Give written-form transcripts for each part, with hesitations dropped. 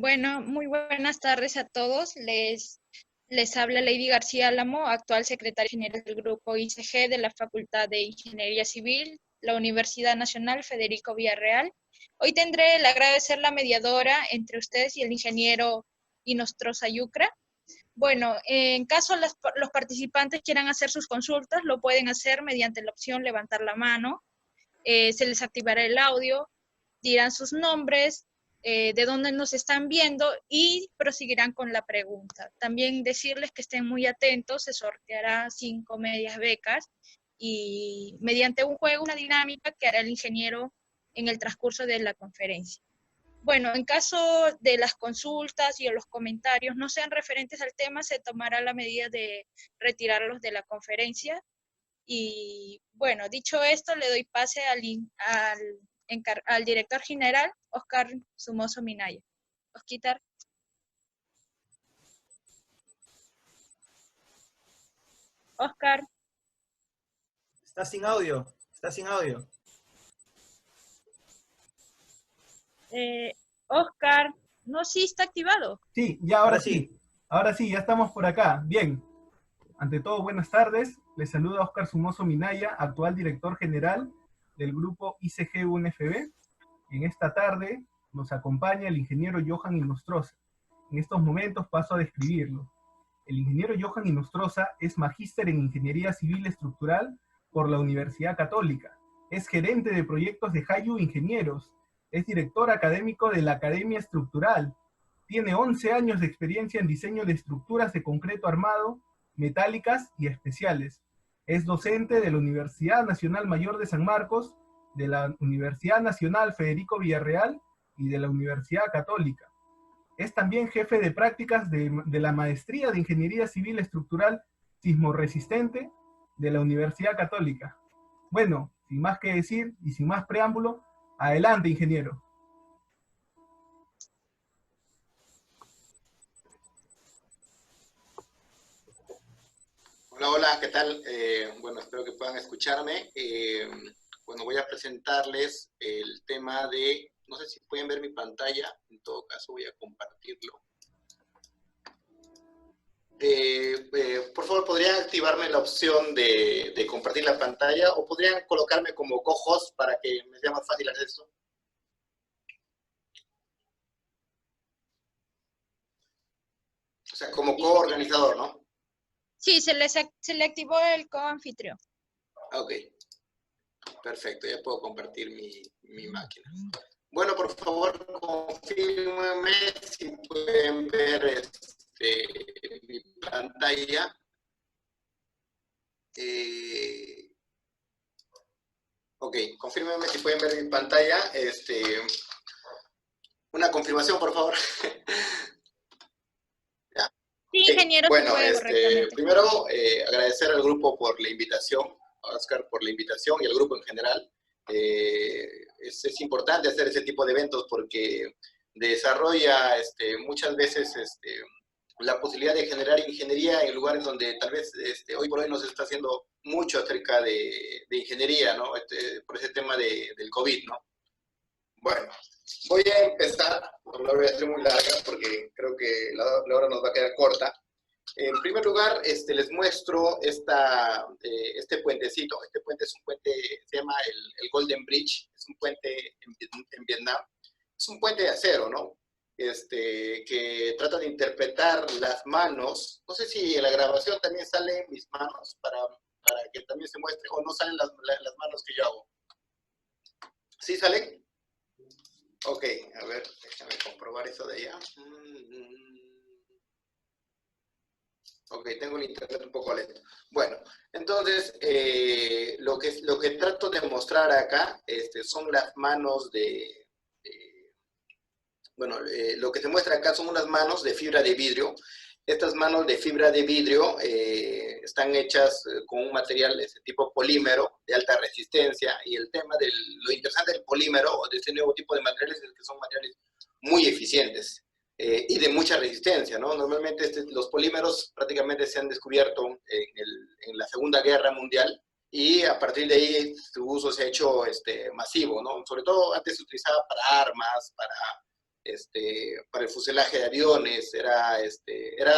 Bueno, muy buenas tardes a todos. Les habla Lady García Álamo, actual secretaria general del grupo ICG de la Facultad de Ingeniería Civil, la Universidad Nacional Federico Villarreal. Hoy tendré el agrado de ser la mediadora entre ustedes y el ingeniero Inostroza Yucra. Bueno, en caso los participantes quieran hacer sus consultas, lo pueden hacer mediante la opción levantar la mano. Se les activará el audio, dirán sus nombres, de dónde nos están viendo y proseguirán con la pregunta. También decirles que estén muy atentos, se sorteará 5 medias becas y mediante un juego, una dinámica que hará el ingeniero en el transcurso de la conferencia. Bueno, en caso de las consultas y los comentarios no sean referentes al tema, se tomará la medida de retirarlos de la conferencia. Y bueno, dicho esto, le doy pase al director general, Oscar Somoza Minaya. Osquitar. Oscar. Está sin audio, está sin audio. Oscar, no, sí está activado. Sí, ya ahora sí. Ahora sí, ya estamos por acá. Bien. Ante todo, buenas tardes. Les saluda Oscar Somoza Minaya, actual director general del grupo ICG UNFB. En esta tarde nos acompaña el ingeniero Johan Inostroza. En estos momentos paso a describirlo. El ingeniero Johan Inostroza es magíster en Ingeniería Civil Estructural por la Universidad Católica. Es gerente de proyectos de Hayu Ingenieros. Es director académico de la Academia Estructural. Tiene 11 años de experiencia en diseño de estructuras de concreto armado, metálicas y especiales. Es docente de la Universidad Nacional Mayor de San Marcos, de la Universidad Nacional Federico Villarreal y de la Universidad Católica. Es también jefe de prácticas de la Maestría de Ingeniería Civil Estructural Sismorresistente de la Universidad Católica. Bueno, sin más que decir y sin más preámbulo, adelante, ingeniero. Hola, hola, ¿qué tal? Bueno, espero que puedan escucharme. Bueno, voy a presentarles el tema de, no sé si pueden ver mi pantalla, en todo caso voy a compartirlo. Por favor, ¿podrían activarme la opción de compartir la pantalla o podrían colocarme como co-host para que me sea más fácil hacer esto? O sea, como co-organizador, ¿no? Sí, se le activó el co-anfitrión. Ok, perfecto, ya puedo compartir mi máquina. Bueno, por favor, confírmenme si pueden ver mi pantalla. Ok, confírmenme si pueden ver mi pantalla. Una confirmación, por favor. Ya. Sí, ingeniero, bueno, se puede correctamente. primero agradecer al grupo por la invitación, a Oscar por la invitación y al grupo en general. Es importante hacer ese tipo de eventos porque desarrolla muchas veces la posibilidad de generar ingeniería en lugares donde tal vez hoy por hoy no se está haciendo mucho acerca de ingeniería, ¿no? Por ese tema del COVID, ¿no? Bueno, voy a empezar, no la voy a hacer muy larga porque creo que la hora nos va a quedar corta. En primer lugar, les muestro este puentecito. Este puente es un puente, se llama el Golden Bridge, es un puente en Vietnam. Es un puente de acero, ¿no? Que trata de interpretar las manos. No sé si en la grabación también salen mis manos para que también se muestre, o no salen las manos que yo hago. ¿Sí salen? Ok, a ver, déjame comprobar eso de allá. Ok, tengo el internet un poco lento. Bueno, entonces, lo que trato de mostrar acá son las manos bueno, lo que se muestra acá son unas manos de fibra de vidrio. Estas manos de fibra de vidrio están hechas con un material de ese tipo polímero de alta resistencia, y el tema lo interesante del polímero o de este nuevo tipo de materiales es que son materiales muy eficientes y de mucha resistencia, ¿no? Normalmente los polímeros prácticamente se han descubierto en la Segunda Guerra Mundial, y a partir de ahí su uso se ha hecho masivo, ¿no? Sobre todo antes se utilizaba para armas, para el fuselaje de aviones, era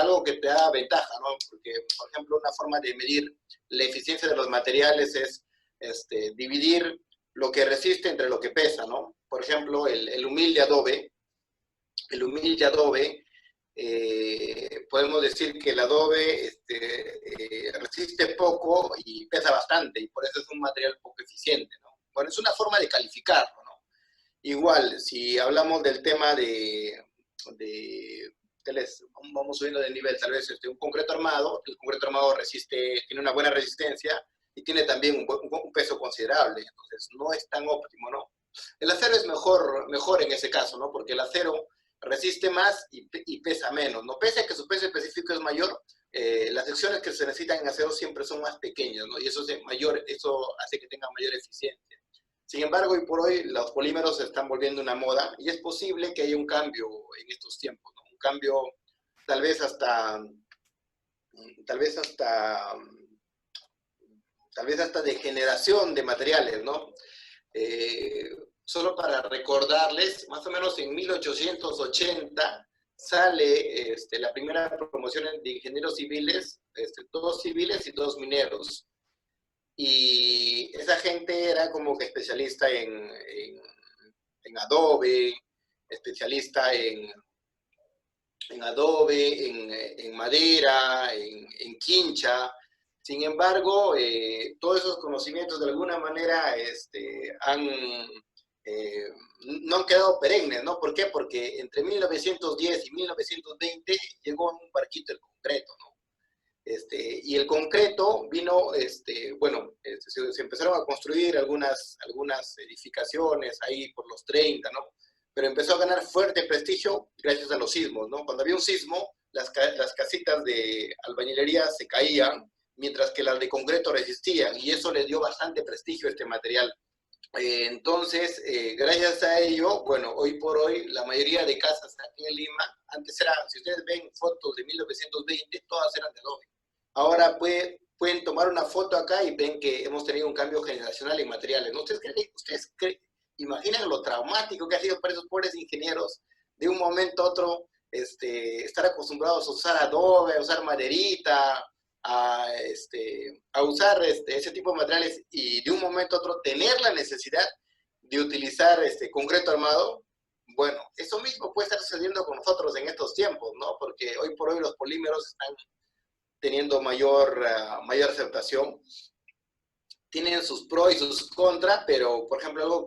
algo que te da ventaja, ¿no? Porque, por ejemplo, una forma de medir la eficiencia de los materiales es dividir lo que resiste entre lo que pesa, ¿no? Por ejemplo, el humilde adobe, podemos decir que el adobe resiste poco y pesa bastante, y por eso es un material poco eficiente, ¿no? Bueno, es una forma de calificarlo, ¿no? Igual, si hablamos del tema vamos subiendo de nivel, tal vez un concreto armado, el concreto armado tiene una buena resistencia y tiene también un peso considerable, entonces no es tan óptimo, ¿no? El acero es mejor en ese caso, ¿no? Porque el acero resiste más y pesa menos, ¿no? Pese a que su peso específico es mayor, las secciones que se necesitan en acero siempre son más pequeñas, ¿no? Y eso hace que tenga mayor eficiencia. Sin embargo, hoy por hoy los polímeros se están volviendo una moda y es posible que haya un cambio en estos tiempos, ¿no? Un cambio tal vez hasta de generación de materiales, ¿no? Solo para recordarles, más o menos en 1880 sale la primera promoción de ingenieros civiles, 2 civiles y 2 mineros. Y esa gente era como que especialista en adobe, especialista en madera, en quincha. Sin embargo, todos esos conocimientos de alguna manera no han quedado perennes, ¿no? ¿Por qué? Porque entre 1910 y 1920 llegó un barquito el concreto, ¿no? Y el concreto vino, se empezaron a construir algunas edificaciones ahí por los 30, ¿no? Pero empezó a ganar fuerte prestigio gracias a los sismos, ¿no? Cuando había un sismo, las casitas de albañilería se caían, mientras que las de concreto resistían, y eso le dio bastante prestigio a este material. Entonces, gracias a ello, bueno, hoy por hoy, la mayoría de casas aquí en Lima, antes si ustedes ven fotos de 1920, todas eran de adobe. Ahora pueden tomar una foto acá y ven que hemos tenido un cambio generacional en materiales, ¿no? ¿Ustedes imaginan lo traumático que ha sido para esos pobres ingenieros de un momento a otro estar acostumbrados a usar adobe, a usar maderita, a usar ese tipo de materiales y de un momento a otro tener la necesidad de utilizar concreto armado? Bueno, eso mismo puede estar sucediendo con nosotros en estos tiempos, ¿no? Porque hoy por hoy los polímeros están teniendo mayor aceptación. Tienen sus pros y sus contras, pero, por ejemplo, algo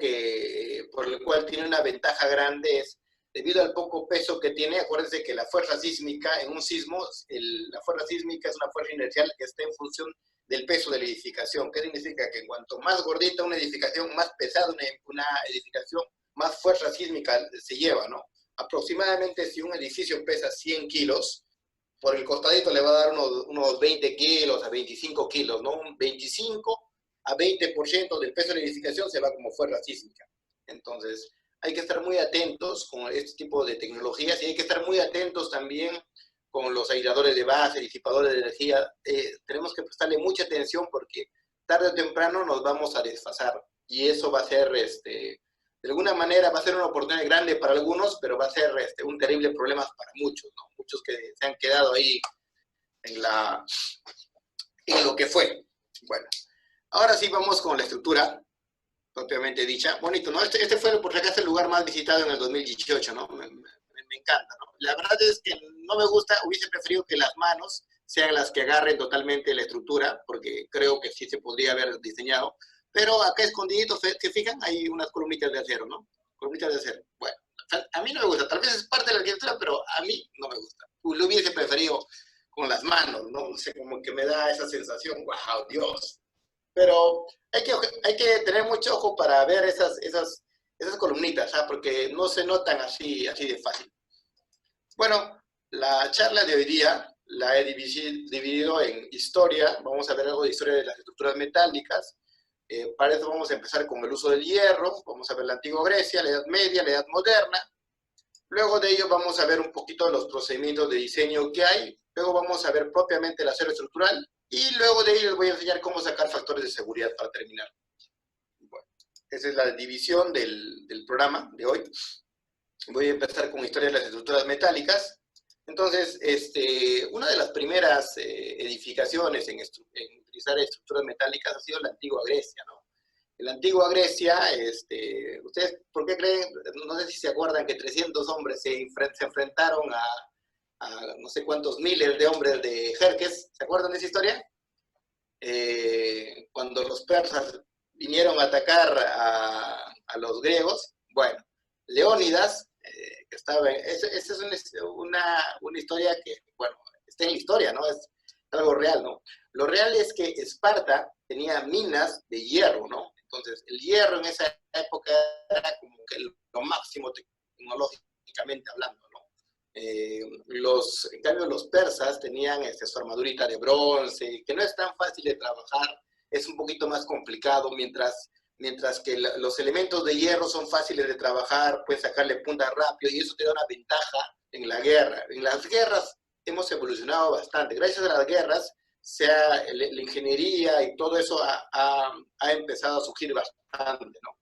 por el cual tiene una ventaja grande es, debido al poco peso que tiene, acuérdense que la fuerza sísmica en un sismo, la fuerza sísmica es una fuerza inercial que está en función del peso de la edificación. ¿Qué significa? Que cuanto más gordita una edificación, más pesada una edificación, más fuerza sísmica se lleva, ¿no? Aproximadamente si un edificio pesa 100 kilos, por el costadito le va a dar unos 20 kilos a 25 kilos, ¿no? Un 25 a 20% del peso de la edificación se va como fuerza sísmica. Entonces, hay que estar muy atentos con este tipo de tecnologías y hay que estar muy atentos también con los aisladores de base, disipadores de energía. Tenemos que prestarle mucha atención porque tarde o temprano nos vamos a desfasar y eso va a ser, de alguna manera, va a ser una oportunidad grande para algunos, pero va a ser un terrible problema para muchos, ¿no? Muchos que se han quedado ahí en lo que fue. Bueno, ahora sí vamos con la estructura propiamente dicha. Bonito, ¿no? Este fue, por si acaso, el lugar más visitado en el 2018, ¿no? Me encanta, ¿no? La verdad es que no me gusta, hubiese preferido que las manos sean las que agarren totalmente la estructura, porque creo que sí se podría haber diseñado, pero acá escondidito, ¿se fijan? Hay unas columnitas de acero, ¿no? Columnitas de acero. Bueno, a mí no me gusta, tal vez es parte de la arquitectura, pero a mí no me gusta. Lo hubiese preferido con las manos, ¿no? No sé, como que me da esa sensación, wow, Dios. Pero hay que tener mucho ojo para ver esas columnitas, ¿sabes? Porque no se notan así de fácil. Bueno, la charla de hoy día la he dividido en historia. Vamos a ver algo de historia de las estructuras metálicas. Para eso vamos a empezar con el uso del hierro. Vamos a ver la antigua Grecia, la Edad Media, la Edad Moderna. Luego de ello vamos a ver un poquito de los procedimientos de diseño que hay. Luego vamos a ver propiamente el acero estructural. Y luego de ello les voy a enseñar cómo sacar factores de seguridad para terminar. Bueno, esa es la división del programa de hoy. Voy a empezar con historia de las estructuras metálicas. Entonces, una de las primeras edificaciones en utilizar estructuras metálicas ha sido la antigua Grecia, ¿no? En la antigua Grecia, ¿ustedes por qué creen? No sé si se acuerdan que 300 hombres se enfrentaron a no sé cuántos miles de hombres de Jerjes. ¿Se acuerdan de esa historia? Cuando los persas vinieron a atacar a los griegos, bueno, Leónidas, que estaba, esa es una historia que, bueno, está en la historia, ¿no? Es algo real, ¿no? Lo real es que Esparta tenía minas de hierro, ¿no? Entonces, el hierro en esa época era como que lo máximo tecnológicamente hablando, ¿no? En cambio, los persas tenían su armadurita de bronce, que no es tan fácil de trabajar, es un poquito más complicado, mientras que los elementos de hierro son fáciles de trabajar, puedes sacarle punta rápido, y eso te da una ventaja en la guerra. En las guerras hemos evolucionado bastante. Gracias a las guerras, la ingeniería y todo eso ha empezado a surgir bastante, ¿no?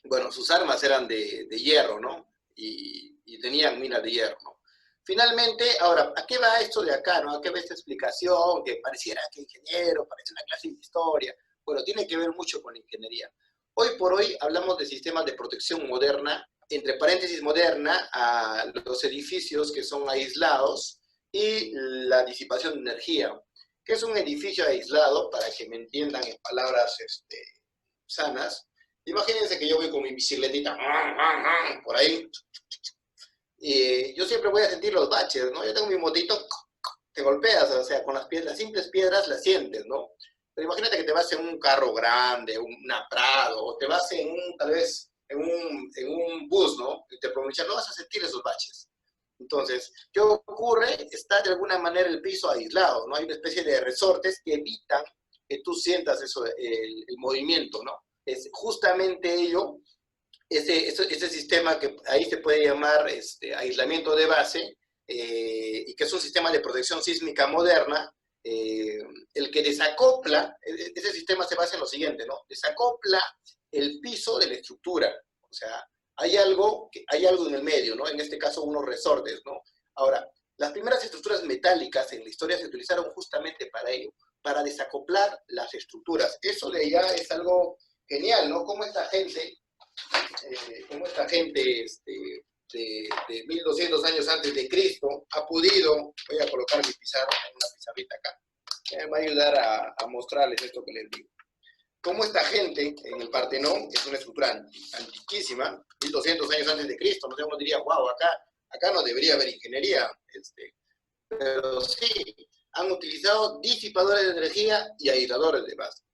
Bueno, sus armas eran de hierro, ¿no? Y tenían minas de hierro, ¿no? Finalmente, ahora, ¿a qué va esto de acá, no? ¿A qué va esta explicación? Que pareciera que ingeniero, parece una clase de historia. Bueno, tiene que ver mucho con la ingeniería. Hoy por hoy hablamos de sistemas de protección moderna, entre paréntesis moderna, a los edificios que son aislados y la disipación de energía. ¿Qué es un edificio aislado? Para que me entiendan en palabras sanas. Imagínense que yo voy con mi bicicletita por ahí, y yo siempre voy a sentir los baches, ¿no? Yo tengo mi motito, te golpeas, o sea, con las simples piedras las sientes, ¿no? Pero imagínate que te vas en un carro grande, una Prado, o te vas tal vez en un bus, ¿no? Y te pronuncian, no vas a sentir esos baches. Entonces, ¿qué ocurre? Está de alguna manera el piso aislado, ¿no? Hay una especie de resortes que evitan que tú sientas el movimiento, ¿no? Es justamente ello, ese sistema que ahí se puede llamar aislamiento de base, y que es un sistema de protección sísmica moderna, el que desacopla, ese sistema se basa en lo siguiente, ¿no? Desacopla el piso de la estructura, o sea, hay algo en el medio, ¿no? En este caso, unos resortes, ¿no? Ahora, las primeras estructuras metálicas en la historia se utilizaron justamente para ello, para desacoplar las estructuras. Eso de allá es algo genial, ¿no? Cómo esta gente de 1200 años antes de Cristo ha podido, voy a colocar mi pizarra, una pizarrita acá, que me va a ayudar a mostrarles esto que les digo. Cómo esta gente en el Partenón, que es una estructura antiquísima, 1200 años antes de Cristo, no sé, uno diría, wow, acá no debería haber ingeniería, pero sí, han utilizado disipadores de energía y aisladores de base.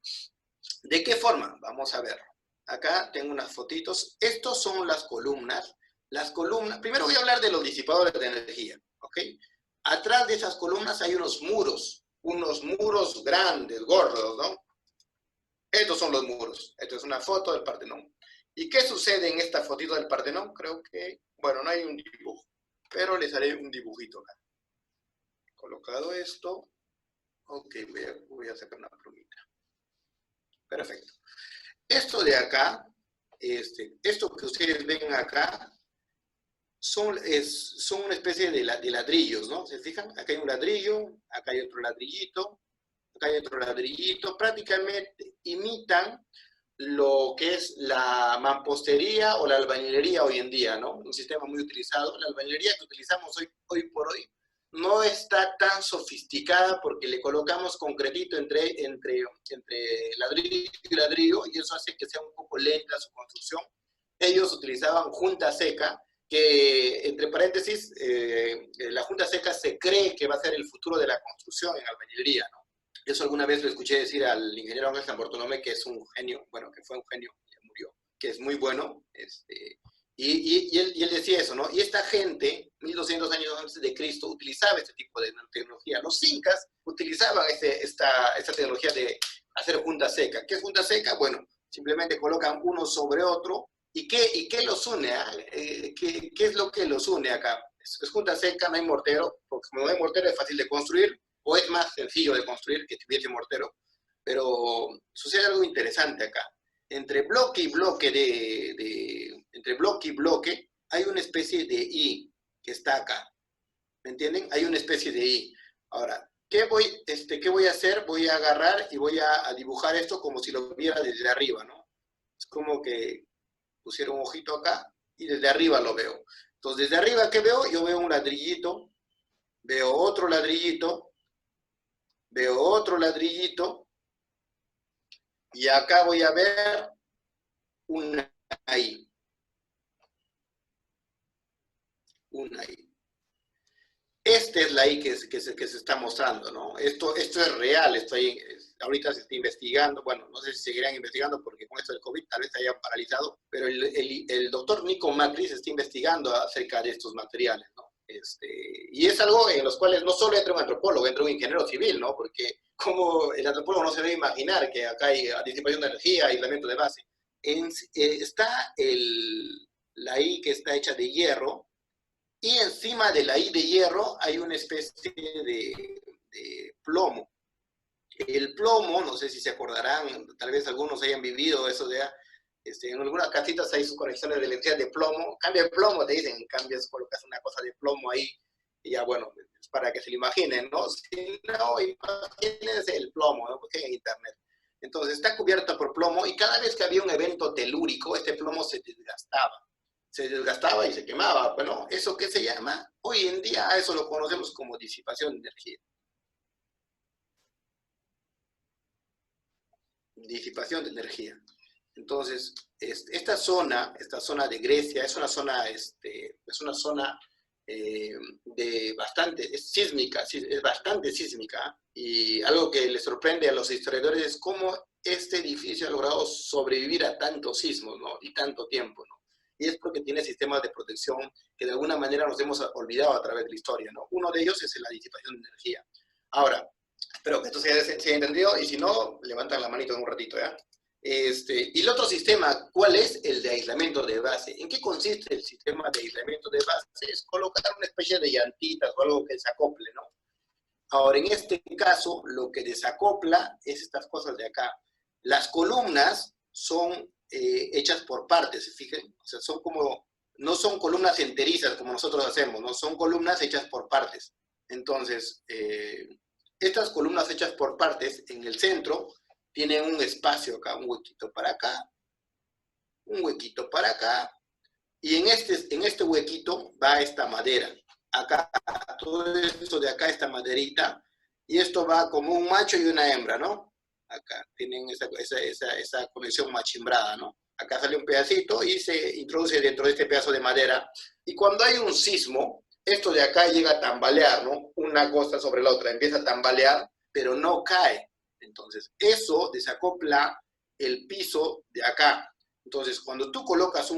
¿De qué forma? Vamos a ver. Acá tengo unas fotitos. Estos son las columnas. Primero voy a hablar de los disipadores de energía, ¿ok? Atrás de esas columnas hay unos muros grandes, gordos, ¿no? Estos son los muros. Esta es una foto del Partenón. ¿Y qué sucede en esta fotito del Partenón? Creo que, bueno, no hay un dibujo, pero les haré un dibujito acá. Colocado esto. Ok, voy a sacar una plumita. Perfecto. Esto de acá, esto que ustedes ven acá, son una especie de ladrillos, ¿no? ¿Se fijan? Acá hay un ladrillo, acá hay otro ladrillito, acá hay otro ladrillito. Prácticamente imitan lo que es la mampostería o la albañilería hoy en día, ¿no? Un sistema muy utilizado. La albañilería que utilizamos hoy por hoy no está tan sofisticada porque le colocamos concretito entre ladrillo y ladrillo, y eso hace que sea un poco lenta su construcción. Ellos utilizaban junta seca, que entre paréntesis, la junta seca se cree que va a ser el futuro de la construcción en albañilería, ¿no? Eso alguna vez lo escuché decir al ingeniero Ángel Zambortonome, que es un genio, bueno, que fue un genio, ya murió, que es muy bueno, y él decía eso, ¿no? Y esta gente, 1200 años antes de Cristo, utilizaba este tipo de tecnología. Los incas utilizaban esta tecnología de hacer junta seca. ¿Qué es junta seca? Bueno, simplemente colocan uno sobre otro. ¿Y qué los une? ¿Qué es lo que los une acá? Es junta seca, no hay mortero, porque como no hay mortero es fácil de construir, o es más sencillo de construir que tuviese mortero. Pero sucede algo interesante acá. Entre bloque y bloque hay una especie de I que está acá. ¿Me entienden? Hay una especie de I. Ahora, ¿qué voy a hacer? Voy a agarrar y voy a dibujar esto como si lo viera desde arriba, ¿no? Es como que pusiera un ojito acá y desde arriba lo veo. Entonces, desde arriba, ¿qué veo? Yo veo un ladrillito, veo otro ladrillito, veo otro ladrillito, y acá voy a ver una I. Una I. Esta es la I que se está mostrando, ¿no? Esto es real, ahorita se está investigando, bueno, no sé si seguirán investigando porque con esto del COVID tal vez se haya paralizado, pero el doctor Nico Macri se está investigando acerca de estos materiales, ¿no? Y es algo en los cuales no solo entra un antropólogo, entra un ingeniero civil, ¿no? Porque como el antropólogo no se debe imaginar que acá hay disipación de energía, aislamiento de base. Está la I que está hecha de hierro, y encima de la I de hierro hay una especie de plomo. El plomo, no sé si se acordarán, tal vez algunos hayan vivido eso de en algunas casitas hay sus conexiones de electricidad de plomo. Cambia el plomo, te dicen, cambias, colocas una cosa de plomo ahí, y ya bueno, es para que se lo imaginen, ¿no? Si no, imagínense el plomo, ¿no? Busquen en internet. Entonces está cubierta por plomo, y cada vez que había un evento telúrico, este plomo se desgastaba y se quemaba. Bueno, ¿eso qué se llama? Hoy en día a eso lo conocemos como disipación de energía. Disipación de energía. Entonces, esta zona de Grecia es una zona, de bastante sísmica, es bastante sísmica, y algo que le sorprende a los historiadores es cómo este edificio ha logrado sobrevivir a tantos sismos, ¿no? Y tanto tiempo, ¿no? Y es porque tiene sistemas de protección que de alguna manera nos hemos olvidado a través de la historia, ¿no? Uno de ellos es la disipación de energía. Ahora, espero que esto se haya entendido, y si no, levantan la manito en un ratito, ¿ya? Y el otro sistema, ¿cuál es? El de aislamiento de base. ¿En qué consiste el sistema de aislamiento de base? Es colocar una especie de llantitas o algo que desacople, ¿no? Ahora, en este caso, lo que desacopla es estas cosas de acá. Las columnas son hechas por partes, ¿se fijan? O sea, no son columnas enterizas como nosotros hacemos, ¿no? Son columnas hechas por partes. Entonces, estas columnas hechas por partes, en el centro, tienen un espacio acá, un huequito para acá, un huequito para acá, y en este huequito va esta madera. Acá, todo esto de acá, esta maderita, y esto va como un macho y una hembra, ¿no? Acá tienen esa conexión machimbrada, ¿no? Acá sale un pedacito y se introduce dentro de este pedazo de madera, y cuando hay un sismo, esto de acá llega a tambalear, ¿no? Una cosa sobre la otra, empieza a tambalear, pero no cae. Entonces, eso desacopla el piso de acá. Entonces, cuando tú colocas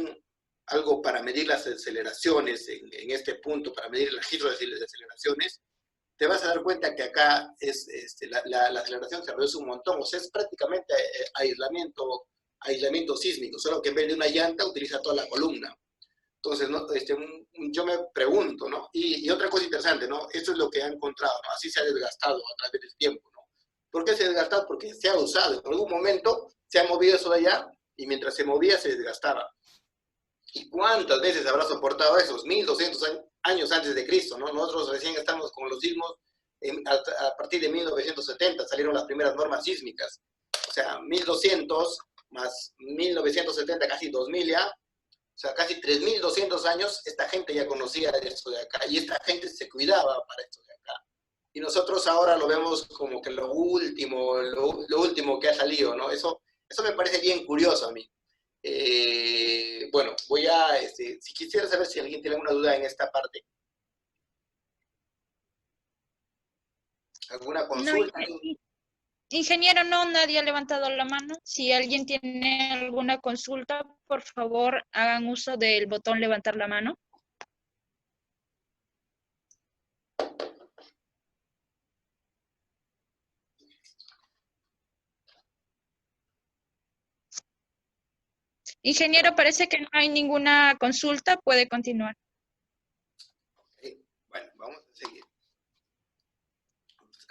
algo para medir las aceleraciones en este punto, para medir el registro de aceleraciones, te vas a dar cuenta que acá la aceleración se reduce un montón. O sea, es prácticamente aislamiento sísmico, solo que en vez de una llanta utiliza toda la columna. Entonces, ¿no? Yo me pregunto, ¿no? Y otra cosa interesante, ¿no? Esto es lo que ha encontrado, ¿no? Así se ha desgastado a través del tiempo, ¿no? ¿Por qué se ha desgastado? Porque se ha usado. En algún momento se ha movido eso de allá, y mientras se movía se desgastaba. ¿Y cuántas veces habrá soportado esos? 1200 años antes de Cristo, ¿no? Nosotros recién estamos con los sismos a partir de 1970, salieron las primeras normas sísmicas. O sea, 1200 más 1970, casi 2000 ya. O sea, casi 3200 años, esta gente ya conocía esto de acá, y esta gente se cuidaba para esto de acá. Y nosotros ahora lo vemos como que lo último que ha salido, ¿no? Eso me parece bien curioso a mí. Bueno, si quisiera saber si alguien tiene alguna duda en esta parte. ¿Alguna consulta? No, ingeniero, no, nadie ha levantado la mano. Si alguien tiene alguna consulta, por favor, hagan uso del botón levantar la mano. Ingeniero, parece que no hay ninguna consulta, puede continuar. Bueno, vamos a seguir.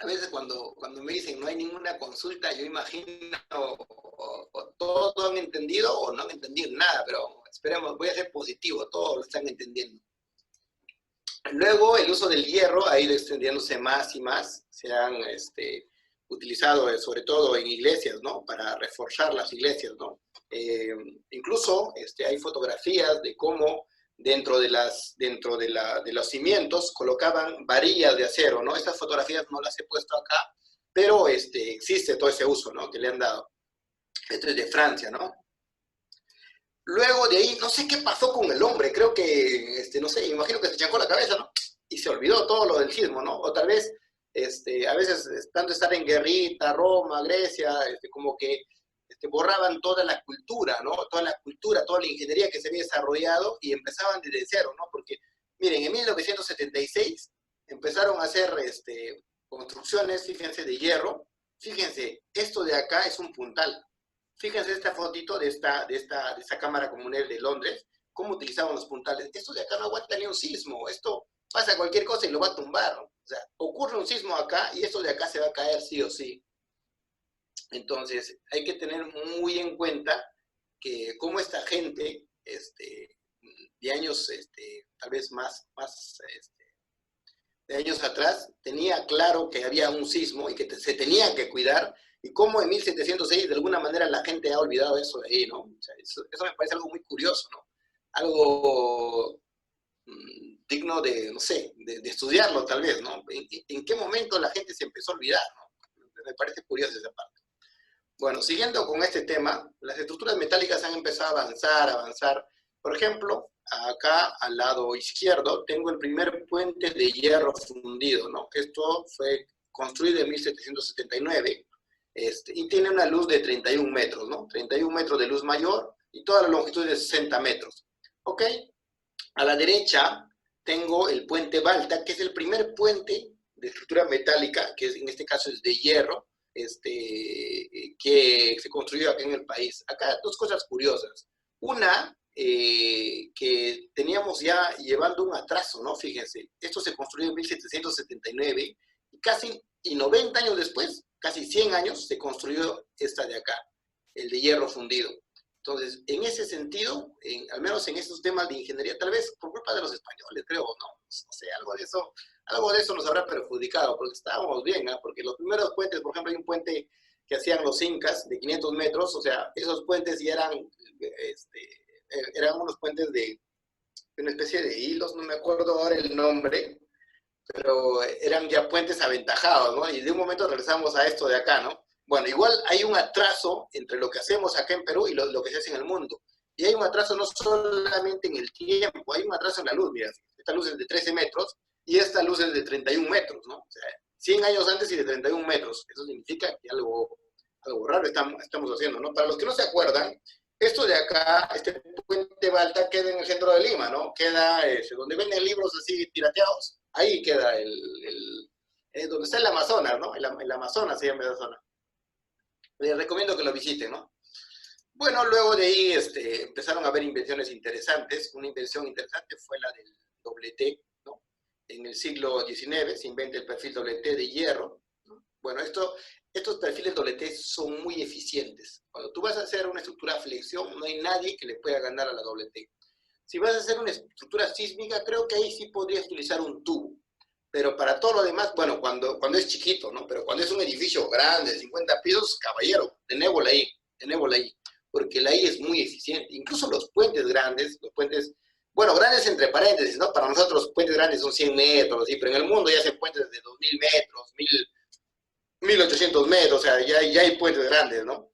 A veces cuando me dicen no hay ninguna consulta, yo imagino o todos han entendido o no han entendido nada, pero esperemos, voy a ser positivo, todos lo están entendiendo. Luego, el uso del hierro ha ido extendiéndose más y más. Se han utilizado, sobre todo en iglesias, ¿no? Para reforzar las iglesias, ¿no? Incluso hay fotografías de cómo dentro de los cimientos colocaban varillas de acero, ¿no? Estas fotografías no las he puesto acá, pero existe todo ese uso, ¿no? Que le han dado. Esto es de Francia, ¿no? Luego de ahí, no sé qué pasó con el hombre, creo que, no sé, imagino que se chancó la cabeza, ¿no? Y se olvidó todo lo del sismo, ¿no? O tal vez, a veces, tanto estar en guerrita, Roma, Grecia, como que borraban toda la cultura, ¿no? Toda la cultura, toda la ingeniería que se había desarrollado y empezaban desde cero, ¿no? Porque, miren, en 1976 empezaron a hacer construcciones, fíjense, de hierro. Fíjense, esto de acá es un puntal. Fíjense esta fotito de esta cámara comunal de Londres, cómo utilizaban los puntales. Esto de acá no aguanta ni un sismo. Esto pasa cualquier cosa y lo va a tumbar, ¿no? O sea, ocurre un sismo acá y esto de acá se va a caer sí o sí. Entonces, hay que tener muy en cuenta que cómo esta gente, de años, tal vez más de años atrás, tenía claro que había un sismo y que se tenía que cuidar, y cómo en 1706 de alguna manera la gente ha olvidado eso de ahí, ¿no? O sea, eso me parece algo muy curioso, ¿no? Algo digno de, no sé, de estudiarlo tal vez, ¿no? ¿En qué momento la gente se empezó a olvidar, ¿no? Me parece curioso esa parte. Bueno, siguiendo con este tema, las estructuras metálicas han empezado a avanzar. Por ejemplo, acá al lado izquierdo tengo el primer puente de hierro fundido, ¿no? Esto fue construido en 1779 y tiene una luz de 31 metros, ¿no? 31 metros de luz mayor y toda la longitud de 60 metros. ¿Ok? A la derecha tengo el puente Balta, que es el primer puente de estructura metálica, que en este caso es de hierro, que se construyó acá en el país. Acá dos cosas curiosas. Una, que teníamos ya llevando un atraso, ¿no? Fíjense, esto se construyó en 1779 y casi 90 años después, casi 100 años, se construyó esta de acá, el de hierro fundido. Entonces, en ese sentido, al menos en estos temas de ingeniería, tal vez por culpa de los españoles, creo, no sé, algo de eso nos habrá perjudicado, porque estábamos bien, ¿eh? Porque los primeros puentes, por ejemplo, hay un puente que hacían los incas de 500 metros, o sea, esos puentes ya eran unos puentes de una especie de hilos, no me acuerdo ahora el nombre, pero eran ya puentes aventajados, ¿no? Y de un momento regresamos a esto de acá, ¿no? Bueno, igual hay un atraso entre lo que hacemos acá en Perú y lo que se hace en el mundo. Y hay un atraso no solamente en el tiempo, hay un atraso en la luz. Mira, esta luz es de 13 metros y esta luz es de 31 metros, ¿no? O sea, 100 años antes y de 31 metros. Eso significa que algo raro estamos haciendo, ¿no? Para los que no se acuerdan, esto de acá, este puente Balta, queda en el centro de Lima, ¿no? Queda donde venden libros así pirateados. Ahí queda donde está el Amazonas, ¿no? El Amazonas se llama esa zona. Les recomiendo que lo visiten, ¿no? Bueno, luego de ahí empezaron a haber invenciones interesantes. Una invención interesante fue la del doble T, ¿no? En el siglo XIX se inventa el perfil doble T de hierro, ¿no? Bueno, estos perfiles doble T son muy eficientes. Cuando tú vas a hacer una estructura flexión, no hay nadie que le pueda ganar a la doble T. Si vas a hacer una estructura sísmica, creo que ahí sí podrías utilizar un tubo. Pero para todo lo demás, bueno, cuando es chiquito, ¿no? Pero cuando es un edificio grande, de 50 pisos, caballero, tenémosla ahí, porque la I es muy eficiente. Incluso los puentes grandes, bueno, grandes entre paréntesis, ¿no? Para nosotros puentes grandes son 100 metros, ¿sí? Pero en el mundo ya hacen puentes de 2000 metros, 1800 metros, o sea, ya hay puentes grandes, ¿no?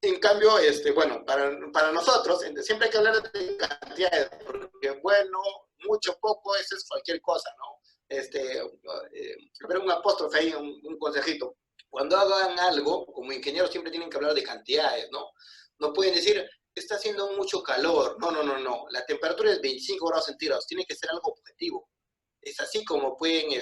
En cambio, bueno, para nosotros, siempre hay que hablar de cantidades, porque, bueno, mucho, poco, eso es cualquier cosa, ¿no? Pero un apóstrofe ahí, un consejito. Cuando hagan algo, como ingenieros siempre tienen que hablar de cantidades, ¿no? No pueden decir, está haciendo mucho calor. No. La temperatura es 25 grados centígrados. Tiene que ser algo objetivo. Es así como pueden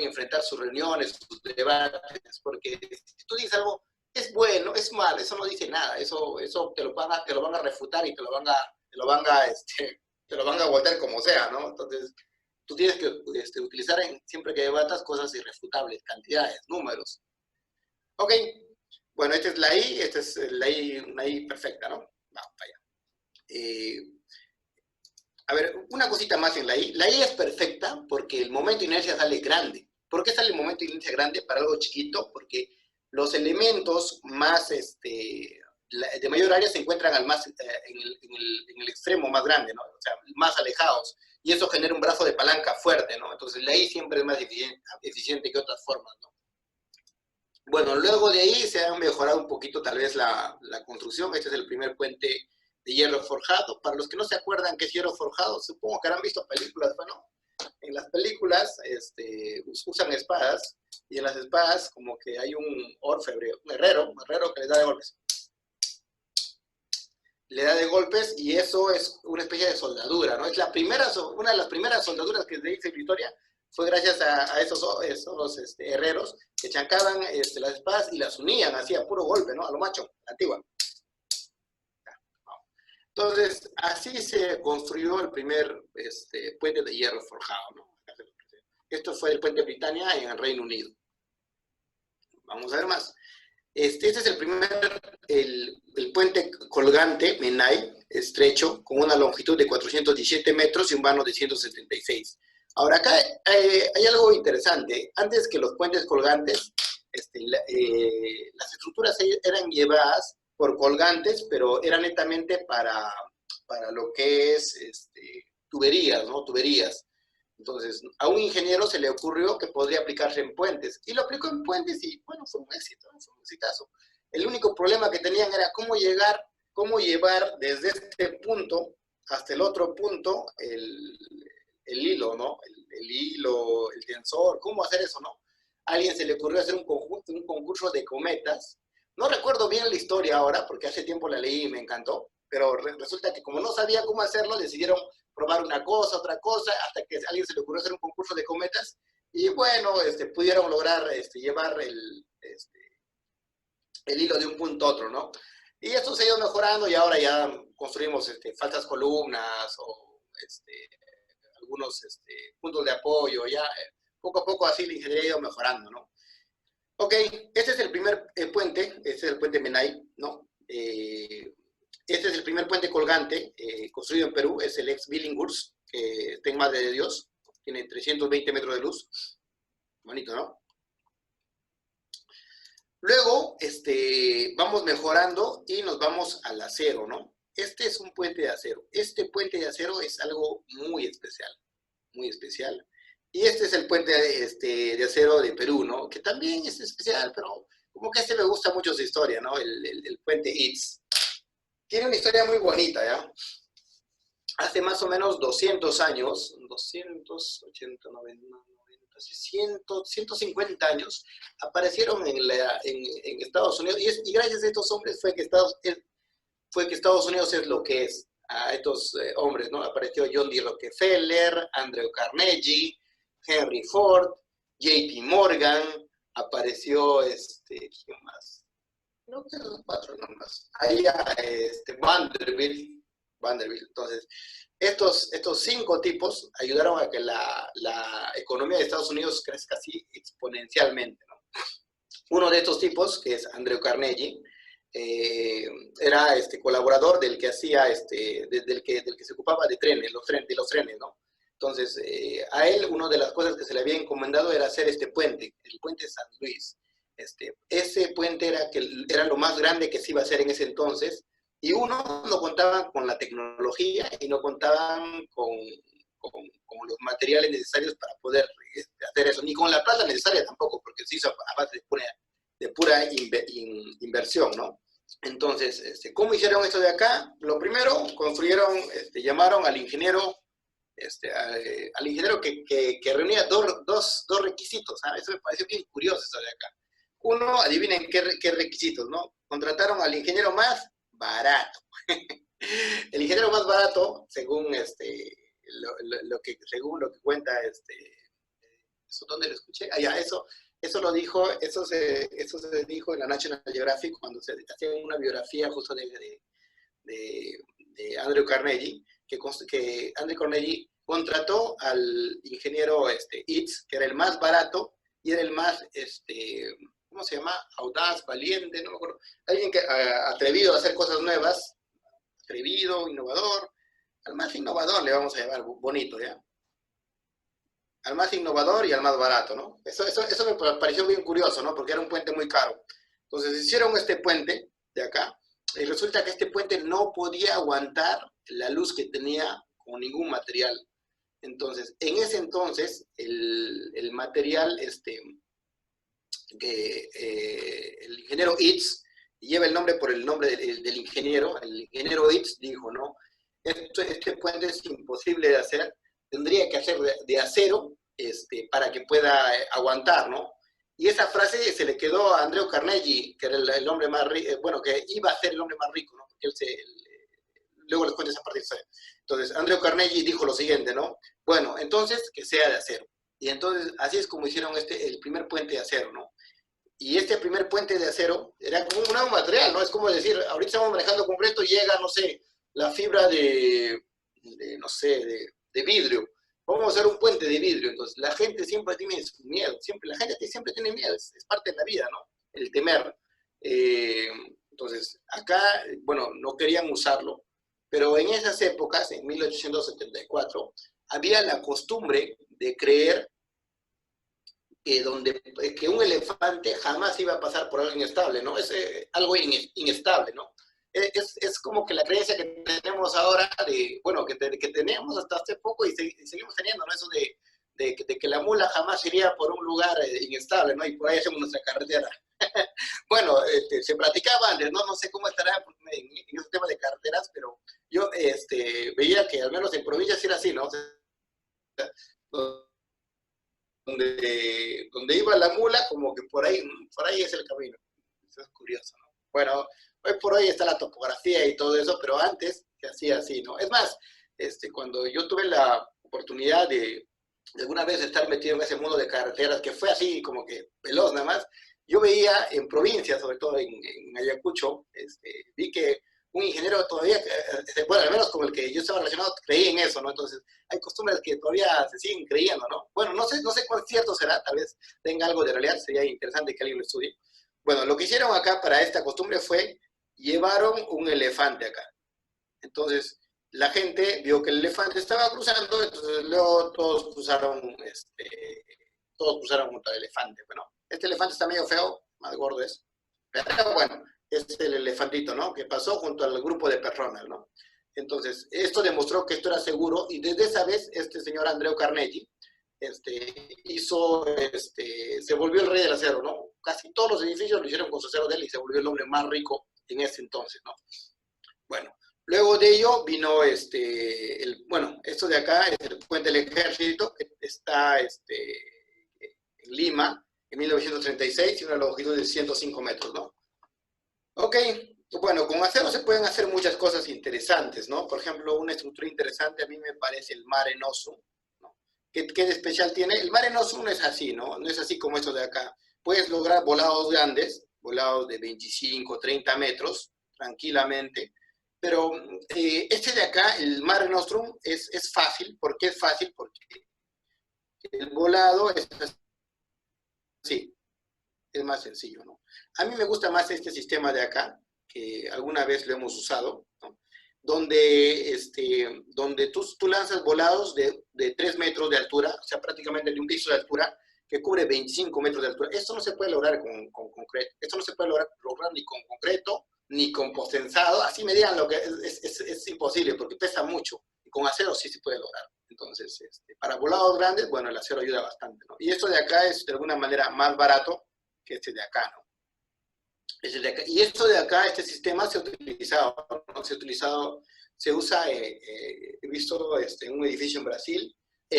enfrentar sus reuniones, sus debates, porque si tú dices algo, es bueno, es malo, eso no dice nada. Eso te lo van a refutar y te lo van a voltear como sea, ¿no? Entonces, tú tienes que utilizar siempre que debatas cosas irrefutables, cantidades, números. Ok, bueno, esta es la I, una I perfecta, ¿no? Vamos para allá. A ver, una cosita más en la I. La I es perfecta porque el momento de inercia sale grande. ¿Por qué sale el momento de inercia grande para algo chiquito? Porque los elementos más, de mayor área se encuentran en el extremo más grande, ¿no? O sea, más alejados. Y eso genera un brazo de palanca fuerte, ¿no? Entonces la I siempre es más eficiente que otras formas, ¿no? Bueno, luego de ahí se ha mejorado un poquito tal vez la construcción. Este es el primer puente de hierro forjado. Para los que no se acuerdan qué es hierro forjado, supongo que habrán visto películas. Bueno, en las películas usan espadas, y en las espadas como que hay un orfebre, un herrero que les da de golpes. Le da de golpes y eso es una especie de soldadura, ¿no? Es una de las primeras soldaduras que se hizo en la historia, fue gracias a esos herreros que chancaban las espadas y las unían así a puro golpe, ¿no? A lo macho, antigua. Entonces, así se construyó el primer puente de hierro forjado, ¿no? Esto fue el puente Britannia en el Reino Unido. Vamos a ver más. Este es el puente colgante Menai, estrecho, con una longitud de 417 metros y un vano de 176. Ahora, acá hay algo interesante. Antes que los puentes colgantes, las estructuras eran llevadas por colgantes, pero era netamente para lo que es tuberías, ¿no? Tuberías. Entonces, a un ingeniero se le ocurrió que podría aplicarse en puentes. Y lo aplicó en puentes y, bueno, fue un éxito, ¿no? Fue un exitazo. El único problema que tenían era cómo llevar desde este punto hasta el otro punto el hilo, ¿no? El hilo, el tensor, cómo hacer eso, ¿no? A alguien se le ocurrió hacer un concurso de cometas. No recuerdo bien la historia ahora, porque hace tiempo la leí y me encantó, pero resulta que como no sabía cómo hacerlo, decidieron probar una cosa, otra cosa, hasta que a alguien se le ocurrió hacer un concurso de cometas, y bueno, pudieron lograr llevar el hilo de un punto a otro, ¿no? Y esto se ha ido mejorando y ahora ya construimos falsas columnas o algunos puntos de apoyo, ya poco a poco así la ingeniería ha ido mejorando, ¿no? Ok, este es el primer puente, este es el puente Menai, ¿no? Este es el primer puente colgante construido en Perú, es el ex Billinghurst, que está en Madre de Dios, tiene 320 metros de luz, bonito, ¿no? Luego, vamos mejorando y nos vamos al acero, ¿no? Este es un puente de acero. Este puente de acero es algo muy especial, muy especial. Y este es el puente de acero de Perú, ¿no? Que también es especial, pero como que me gusta mucho su historia, ¿no? El puente ITS. Tiene una historia muy bonita, ¿ya? Hace más o menos 200 años, 280, 90, 150 años, aparecieron en Estados Unidos, y gracias a estos hombres fue que Estados Unidos es lo que es. A estos hombres, ¿no? Apareció John D. Rockefeller, Andrew Carnegie, Henry Ford, JP Morgan, apareció, ¿quién más? No, que los cuatro nomás. Ahí Vanderbilt. Entonces, estos 5 tipos ayudaron a que la economía de Estados Unidos crezca así exponencialmente, ¿no? Uno de estos tipos, que es Andrew Carnegie, era colaborador del que hacía, del que se ocupaba de los trenes, ¿no? Entonces, a él, una de las cosas que se le había encomendado era hacer este puente, el puente San Luis. Ese puente era lo más grande que se iba a hacer en ese entonces, y no contaban con la tecnología y no contaban con los materiales necesarios para poder hacer eso, ni con la plata necesaria tampoco, porque se hizo a base de pura inversión, ¿no? Entonces, ¿cómo hicieron esto de acá? Lo primero, construyeron, llamaron al ingeniero, que reunía dos requisitos, ¿sabes? Eso me pareció bien curioso eso de acá. Uno, adivinen qué requisitos, ¿no? Contrataron al ingeniero más barato. El ingeniero más barato, según según lo que cuenta, ¿eso dónde lo escuché? Ah, ya, eso se dijo en la National Geographic cuando se hacía una biografía justo de Andrew Carnegie, que Andrew Carnegie contrató al ingeniero Itz, que era el más barato y era el más, ¿cómo se llama? Audaz, valiente, no me acuerdo. Alguien que atrevido a hacer cosas nuevas, atrevido, innovador. Al más innovador le vamos a llamar bonito, ¿ya? Al más innovador y al más barato, ¿no? Eso me pareció bien curioso, ¿no? Porque era un puente muy caro. Entonces hicieron este puente de acá, y resulta que este puente no podía aguantar la luz que tenía con ningún material. Entonces, en ese entonces, el material, el ingeniero Itz, lleva el nombre por el nombre del ingeniero, el ingeniero Itz dijo, ¿no? Este puente es imposible de hacer, tendría que hacer de acero para que pueda aguantar, ¿no? Y esa frase se le quedó a Andrea Carnegie, que era el hombre más rico, bueno, que iba a ser el hombre más rico, ¿no? Porque luego les cuento esa parte de historia. Entonces, Andrea Carnegie dijo lo siguiente, ¿no? Bueno, entonces, que sea de acero. Y entonces, así es como hicieron el primer puente de acero, ¿no? Y este primer puente de acero era como un nuevo material, ¿no? Es como decir, ahorita estamos manejando concreto y llega, no sé, la fibra no sé, de vidrio. Vamos a hacer un puente de vidrio. Entonces, la gente siempre tiene su miedo. La gente siempre tiene miedo. Es parte de la vida, ¿no? El temer. Entonces, acá, bueno, no querían usarlo. Pero en esas épocas, en 1874, había la costumbre de creer que un elefante jamás iba a pasar por algo inestable, ¿no? Es algo inestable, ¿no? Es como que la creencia que tenemos ahora, bueno, que teníamos hasta hace poco y seguimos teniendo, ¿no? Eso de que la mula jamás iría por un lugar inestable, ¿no? Y por ahí hacemos nuestra carretera. Bueno, se platicaba antes, ¿no? No sé cómo estará en ese tema de carreteras, pero yo veía que al menos en provincias era así, ¿no? O sea, donde iba la mula, como que por ahí es el camino. Eso es curioso, ¿no? Bueno, hoy por hoy está la topografía y todo eso, pero antes se hacía así, ¿no? Es más, cuando yo tuve la oportunidad de alguna vez estar metido en ese mundo de carreteras, que fue así como que veloz nada más, yo veía en provincias, sobre todo en Ayacucho, vi que un ingeniero todavía, bueno, al menos con el que yo estaba relacionado, creía en eso, ¿no? Entonces, hay costumbres que todavía se siguen creyendo, ¿no? Bueno, no sé cuán cierto será, tal vez tenga algo de realidad, sería interesante que alguien lo estudie. Bueno, lo que hicieron acá para esta costumbre fue, llevaron un elefante acá. Entonces, la gente vio que el elefante estaba cruzando, entonces luego todos cruzaron junto al elefante. Bueno, este elefante está medio feo, más gordo es, pero bueno, es el elefantito, ¿no? Que pasó junto al grupo de personas, ¿no? Entonces, esto demostró que esto era seguro y desde esa vez, este señor Andrea Carnegie, se volvió el rey del acero, ¿no? Casi todos los edificios lo hicieron con su acero de él y se volvió el hombre más rico en ese entonces, ¿no? Bueno, luego de ello vino bueno, esto de acá es el Puente del Ejército, que está en Lima, en 1936, y una longitud de 105 metros, ¿no? Ok, bueno, con acero se pueden hacer muchas cosas interesantes, ¿no? Por ejemplo, una estructura interesante a mí me parece el Mare Nostrum, ¿no? ¿Qué de especial tiene? El Mare Nostrum no es así, ¿no? No es así como esto de acá. Puedes lograr volados grandes, volados de 25, 30 metros, tranquilamente, pero este de acá, el Mare Nostrum, es fácil. ¿Por qué es fácil? Porque el volado es así, es más sencillo, ¿no? A mí me gusta más este sistema de acá, que alguna vez lo hemos usado, ¿no? Donde tú lanzas volados de 3 metros de altura, o sea, prácticamente de un piso de altura, que cubre 25 metros de altura. Esto no se puede lograr con concreto, esto no se puede lograr ni con concreto, ni con postensado, así me digan lo que es imposible, porque pesa mucho, y con acero sí se puede lograr. Entonces, para volados grandes, bueno, el acero ayuda bastante, ¿no? Y esto de acá es de alguna manera más barato que este de acá, ¿no? Y esto de acá, este sistema se ha utilizado, ¿no? Se usa, he visto en un edificio en Brasil,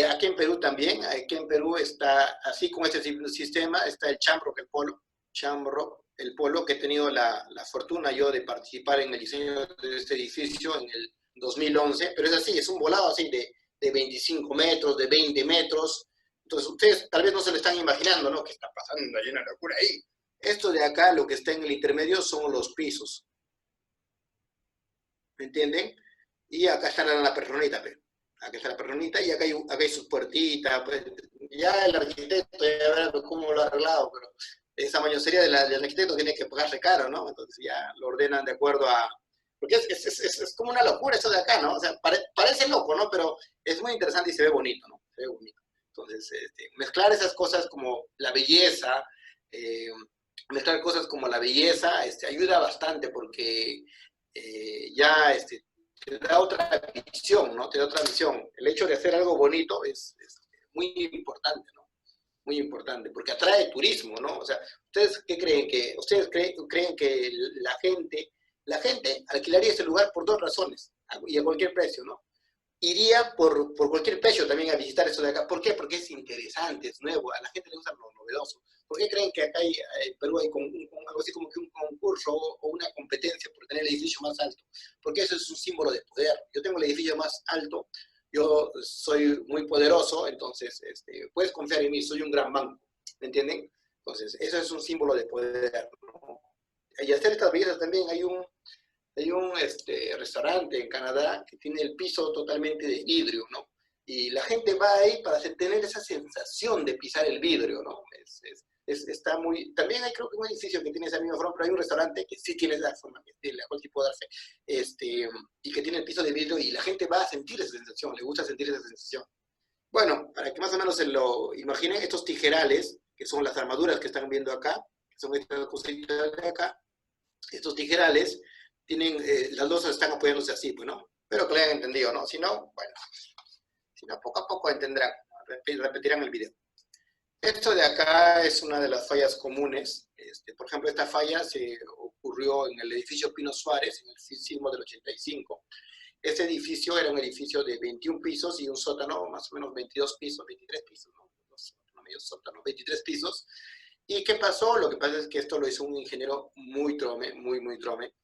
aquí en Perú también. Aquí en Perú está, así con este sistema, está el Shamrock, el polo, que he tenido la fortuna yo de participar en el diseño de este edificio en el 2011, pero es así, es un volado así de 25 metros, de 20 metros. Entonces ustedes tal vez no se lo están imaginando, ¿no? ¿Qué está pasando allá en la locura ahí? Esto de acá, lo que está en el intermedio, son los pisos. ¿Me entienden? Y acá está la perronita, ¿ve? Acá está la perronita y acá hay sus puertitas. Pues, ya el arquitecto, ya verá cómo lo ha arreglado, pero esa mañosería del arquitecto tiene que pagarse caro, ¿no? Entonces ya lo ordenan de acuerdo Porque es como una locura eso de acá, ¿no? O sea, parece loco, ¿no? Pero es muy interesante y se ve bonito, ¿no? Se ve bonito. Entonces, mezclar esas cosas como la belleza, mezclar cosas como la belleza, ayuda bastante porque ya te da otra visión, ¿no? Te da otra visión. El hecho de hacer algo bonito es muy importante, ¿no? Muy importante, porque atrae turismo, ¿no? O sea, ¿ustedes qué creen? ¿Ustedes creen que la gente alquilaría ese lugar por dos razones, y a cualquier precio, ¿no? Iría por cualquier precio también a visitar eso de acá. ¿Por qué? Porque es interesante, es nuevo, a la gente le gusta lo novedoso. ¿Por qué creen que acá en Perú hay algo así como que un concurso o una competencia por tener el edificio más alto? Porque eso es un símbolo de poder. Yo tengo el edificio más alto, yo soy muy poderoso, entonces puedes confiar en mí, soy un gran banco, ¿me entienden? Entonces, eso es un símbolo de poder, ¿no? Y hacer estas bellezas también, hay un restaurante en Canadá que tiene el piso totalmente de vidrio, ¿no? Y la gente va ahí para tener esa sensación de pisar el vidrio, ¿no? Está muy... También hay creo que un edificio que tiene esa misma forma, pero hay un restaurante que sí tiene esa forma, la cual sí puedo dar fe, y que tiene el piso de vidrio y la gente va a sentir esa sensación, le gusta sentir esa sensación. Bueno, para que más o menos se lo imaginen, estos tijerales, que son las armaduras que están viendo acá, que son estas cositas de acá, estos tijerales tienen, las losas están apoyándose así, pues, ¿no? Pero que lo hayan entendido, ¿no? Si no, bueno, si no, poco a poco entenderán, repetirán el video. Esto de acá es una de las fallas comunes. Por ejemplo, esta falla se ocurrió en el edificio Pino Suárez, en el sismo del 85. Este edificio era un edificio de 21 pisos y un sótano, más o menos 22 pisos, 23 pisos, ¿no? No medio sótano, 23 pisos. ¿Y qué pasó? Lo que pasa es que esto lo hizo un ingeniero muy trome, muy trome.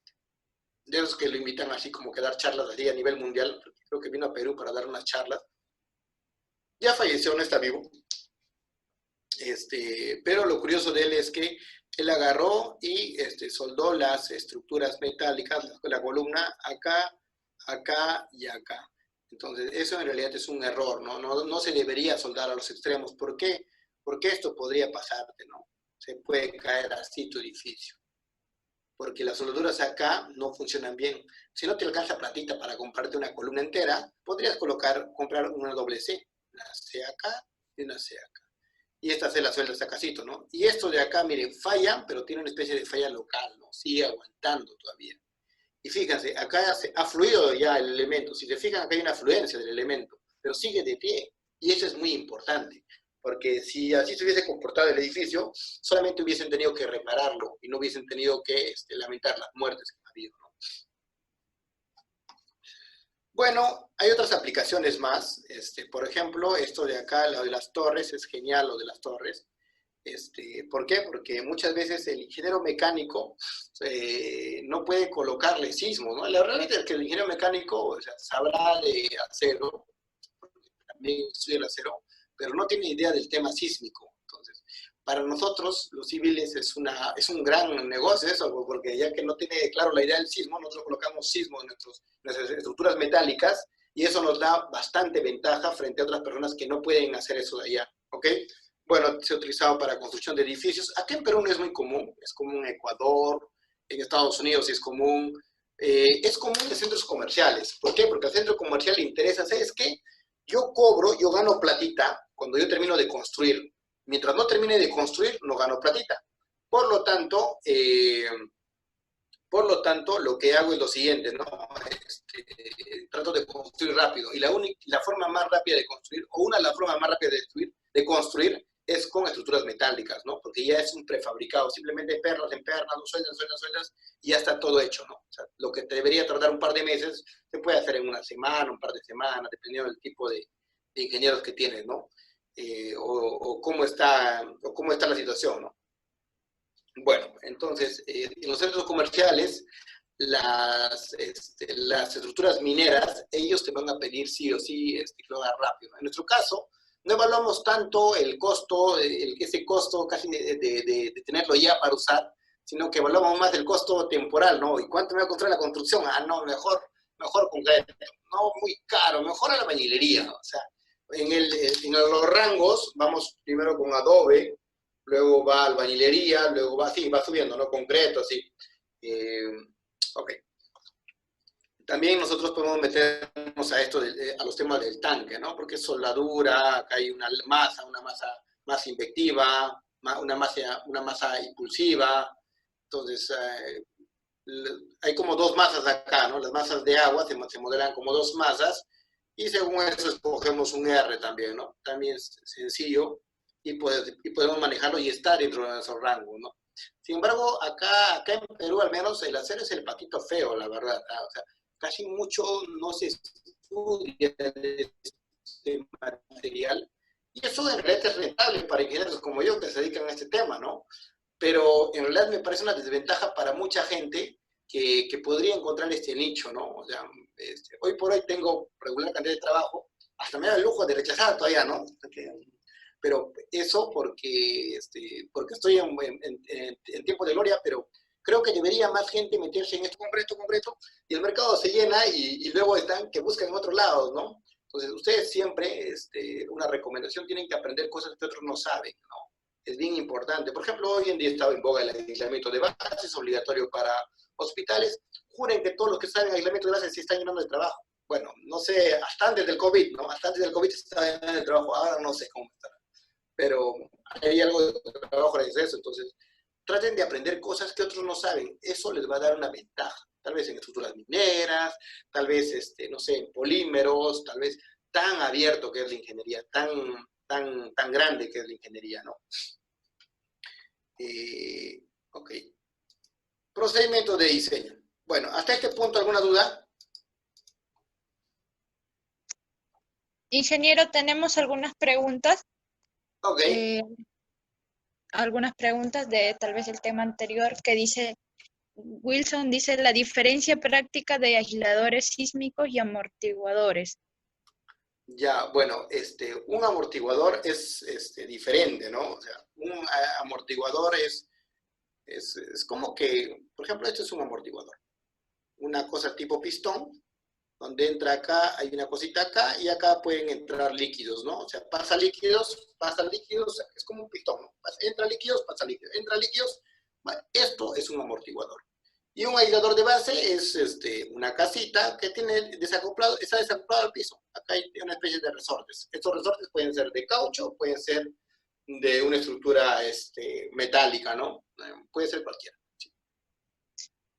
De esos que lo invitan así como que dar charlas así a nivel mundial. Creo que vino a Perú para dar unas charlas. Ya falleció, no está vivo. Pero lo curioso de él es que él agarró y soldó las estructuras metálicas, la columna acá, acá y acá. Entonces, eso en realidad es un error, ¿no? No se debería soldar a los extremos. ¿Por qué? Porque esto podría pasarte, ¿no? Se puede caer así tu edificio. Porque las soldaduras acá no funcionan bien. Si no te alcanza platita para comprarte una columna entera, podrías comprar una doble C. Una C acá y una C acá. Y esta C la sueltas acácito, ¿no? Y esto de acá, miren, falla, pero tiene una especie de falla local, ¿no? Sigue aguantando todavía. Y fíjense, acá ha fluido ya el elemento. Si se fijan, acá hay una fluencia del elemento, pero sigue de pie. Y eso es muy importante, porque si así se hubiese comportado el edificio, solamente hubiesen tenido que repararlo y no hubiesen tenido que lamentar las muertes que ha habido, ¿no? Bueno, hay otras aplicaciones más. Por ejemplo, esto de acá, lo de las torres, es genial lo de las torres. ¿Por qué? Porque muchas veces el ingeniero mecánico no puede colocarle sismo, ¿no? La realidad es que el ingeniero mecánico, o sea, sabrá de acero, también estudia el acero, pero no tiene idea del tema sísmico. Entonces, para nosotros, los civiles, es un gran negocio eso, porque ya que no tiene claro la idea del sismo, nosotros colocamos sismo en nuestras estructuras metálicas y eso nos da bastante ventaja frente a otras personas que no pueden hacer eso de allá, ¿ok? Bueno, se ha utilizado para construcción de edificios. Aquí en Perú no es muy común, es común en Ecuador, en Estados Unidos sí es común en centros comerciales. ¿Por qué? Porque al centro comercial le interesa, ¿sabes qué? Yo gano platita cuando yo termino de construir. Mientras no termine de construir, no gano platita. Por lo tanto, lo que hago es lo siguiente, ¿no? Trato de construir rápido. Y la forma más rápida de construir, o una de las formas más rápidas de construir, es con estructuras metálicas, ¿no? Porque ya es un prefabricado. Simplemente perlas, sueltas, y ya está todo hecho, ¿no? O sea, lo que te debería tardar un par de meses, se puede hacer en una semana, un par de semanas, dependiendo del tipo de ingenieros que tienes, ¿no? O cómo está la situación, ¿no? Bueno, entonces, en los centros comerciales, las estructuras mineras, ellos te van a pedir sí o sí que lo hagas rápido. En nuestro caso, no evaluamos tanto el costo, ese costo casi de tenerlo ya para usar, sino que evaluamos más el costo temporal, ¿no? ¿Y cuánto me va a costar la construcción? Ah, no, mejor concreto. No, muy caro, mejor a la albañilería, ¿no? O sea, en los rangos, vamos primero con adobe, luego va albañilería, luego va subiendo, ¿no? Concreto, así. Ok. También nosotros podemos meternos a esto, a los temas del tanque, ¿no? Porque es soldadura, acá hay una masa más invectiva, una masa impulsiva. Entonces, hay como dos masas acá, ¿no? Las masas de agua se modelan como dos masas y según eso escogemos un R también, ¿no? También es sencillo y podemos manejarlo y estar dentro de nuestro rango, ¿no? Sin embargo, acá en Perú al menos el acero es el patito feo, la verdad, ¿no? O sea, casi mucho no se estudia este material y eso en realidad es rentable para ingenieros como yo que se dedican a este tema, ¿no? Pero en realidad me parece una desventaja para mucha gente que podría encontrar este nicho, ¿no? O sea, hoy por hoy tengo regular cantidad de trabajo, hasta me da el lujo de rechazar todavía, ¿no? Pero eso porque estoy en tiempo de gloria, pero creo que debería más gente meterse en esto concreto, y el mercado se llena y luego están que buscan en otros lados, ¿no? Entonces, ustedes siempre, una recomendación, tienen que aprender cosas que otros no saben, ¿no? Es bien importante. Por ejemplo, hoy en día está en boga el aislamiento de base, es obligatorio para hospitales. Juren que todos los que saben aislamiento de base se están llenando de trabajo. Bueno, no sé, hasta antes del COVID, ¿no? Hasta antes del COVID se estaba llenando de trabajo, ahora no sé cómo está. Pero hay algo de trabajo en eso, entonces traten de aprender cosas que otros no saben, eso les va a dar una ventaja, tal vez en estructuras mineras, tal vez, no sé, en polímeros, tal vez tan abierto que es la ingeniería, tan grande que es la ingeniería, ¿no? Ok. Procedimiento de diseño. Bueno, hasta este punto, ¿alguna duda? Ingeniero, tenemos algunas preguntas. Ok. Algunas preguntas de tal vez el tema anterior que dice, Wilson dice la diferencia práctica de aisladores sísmicos y amortiguadores. Ya, bueno, un amortiguador es diferente, ¿no? O sea, un amortiguador es como que, por ejemplo, esto es un amortiguador. Una cosa tipo pistón, donde entra acá, hay una cosita acá, y acá pueden entrar líquidos, ¿no? O sea, pasa líquidos, es como un pistón, ¿no? Entra líquidos, pasa líquidos, entra líquidos. Bueno, esto es un amortiguador. Y un aislador de base es una casita que tiene desacoplado, está desacoplado al piso. Acá hay una especie de resortes. Estos resortes pueden ser de caucho, pueden ser de una estructura metálica, ¿no? Puede ser cualquiera. Sí.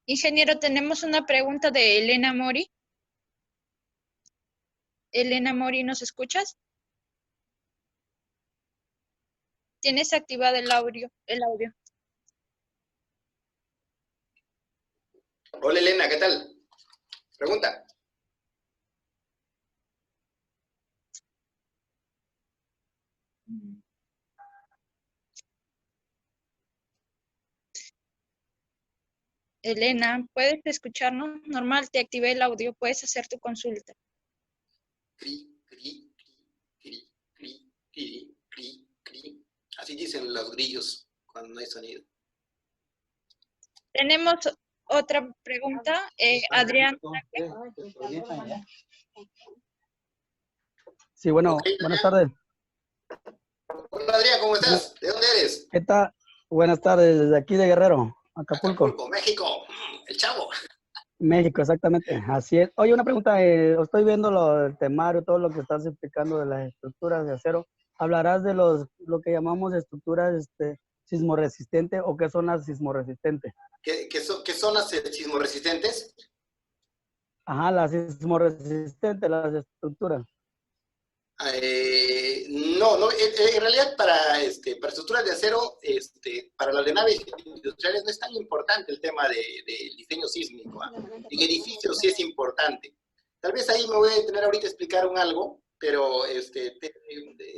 Ingeniero, tenemos una pregunta de Elena Mori. Elena Mori, ¿nos escuchas? Tienes activado el audio. Hola Elena, ¿qué tal? Pregunta. Elena, ¿puedes escucharnos? Normal, te activé el audio, puedes hacer tu consulta. Cri, cri, cri, cri, cri, cri, cri. Así dicen los grillos cuando no hay sonido. Tenemos otra pregunta, Adrián. Sí, bueno, Okay, buenas tardes. Hola Adrián, ¿cómo estás? ¿De dónde eres? ¿Qué tal? Buenas tardes, desde aquí de Guerrero, Acapulco. Acapulco, México, el Chavo. México, exactamente, así es. Oye, una pregunta, estoy viendo el temario, todo lo que estás explicando de las estructuras de acero. ¿Hablarás de lo que llamamos estructuras sismoresistentes o qué son las sismoresistentes? ¿Qué son las sismoresistentes? Ajá, las sismoresistentes, las estructuras. No, en realidad para estructuras de acero, para las de naves industriales no es tan importante el tema del diseño sísmico, ¿eh? En edificios sí es importante. Tal vez ahí me voy a detener ahorita a explicar algo, pero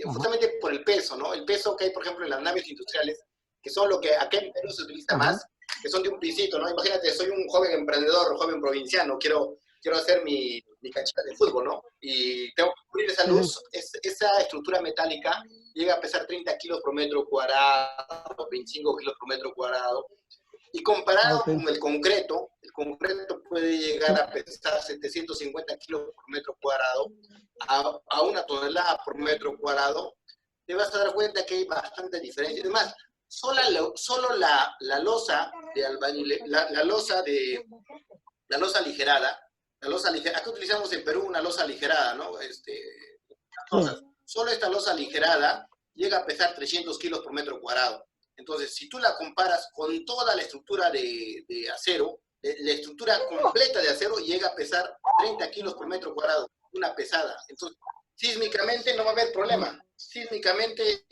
justamente por el peso, ¿no? El peso que hay, por ejemplo, en las naves industriales, que son lo que acá en Perú se utiliza más, que son de un pisito, ¿no? Imagínate, soy un joven emprendedor, joven provinciano, quiero hacer mi canchita de fútbol, ¿no? Y tengo que cubrir esa luz, esa estructura metálica llega a pesar 30 kilos por metro cuadrado, 25 kilos por metro cuadrado, y comparado con el concreto puede llegar a pesar 750 kilos por metro cuadrado a 1 tonelada por metro cuadrado. Te vas a dar cuenta que hay bastante diferencia. Además, solo la losa de albañil, la losa aligerada, La losa aligerada, acá utilizamos en Perú una losa aligerada, ¿no? Solo esta losa aligerada llega a pesar 300 kilos por metro cuadrado. Entonces, si tú la comparas con toda la estructura de acero, la estructura completa de acero llega a pesar 30 kilos por metro cuadrado, una pesada. Entonces, sísmicamente no va a haber problema. Sísmicamente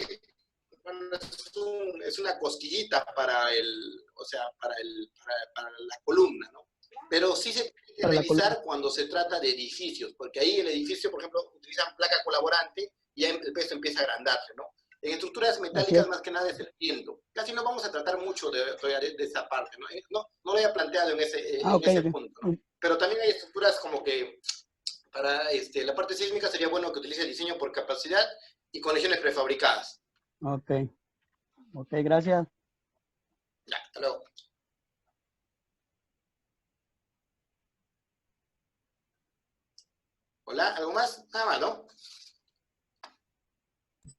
es una cosquillita para la columna, ¿no? Pero sí se puede revisar cuando se trata de edificios, porque ahí el edificio, por ejemplo, utilizan placa colaborante y el peso empieza a agrandarse, ¿no? En estructuras metálicas, más que nada, es el viento. Casi no vamos a tratar mucho de esa parte, ¿no? No lo había planteado en ese punto, ¿no? Pero también hay estructuras como que para la parte sísmica sería bueno que utilice diseño por capacidad y conexiones prefabricadas. Ok, gracias. Ya, hasta luego. Hola, ¿algo más? Nada más, ¿no?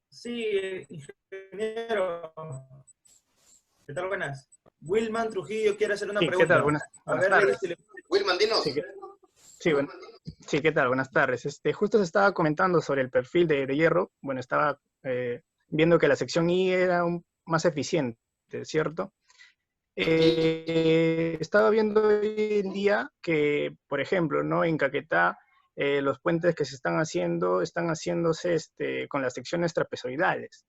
Sí, ingeniero. ¿Qué tal? Buenas. Wilman Trujillo quiere hacer una pregunta. ¿Qué tal? Buenas tardes. Wilman, dinos. Sí, ¿qué tal? Buenas tardes. Justo se estaba comentando sobre el perfil de hierro. Bueno, estaba viendo que la sección I era más eficiente, ¿cierto? Estaba viendo hoy en día que, por ejemplo, ¿no? En Caquetá, los puentes que se están haciéndose con las secciones trapezoidales.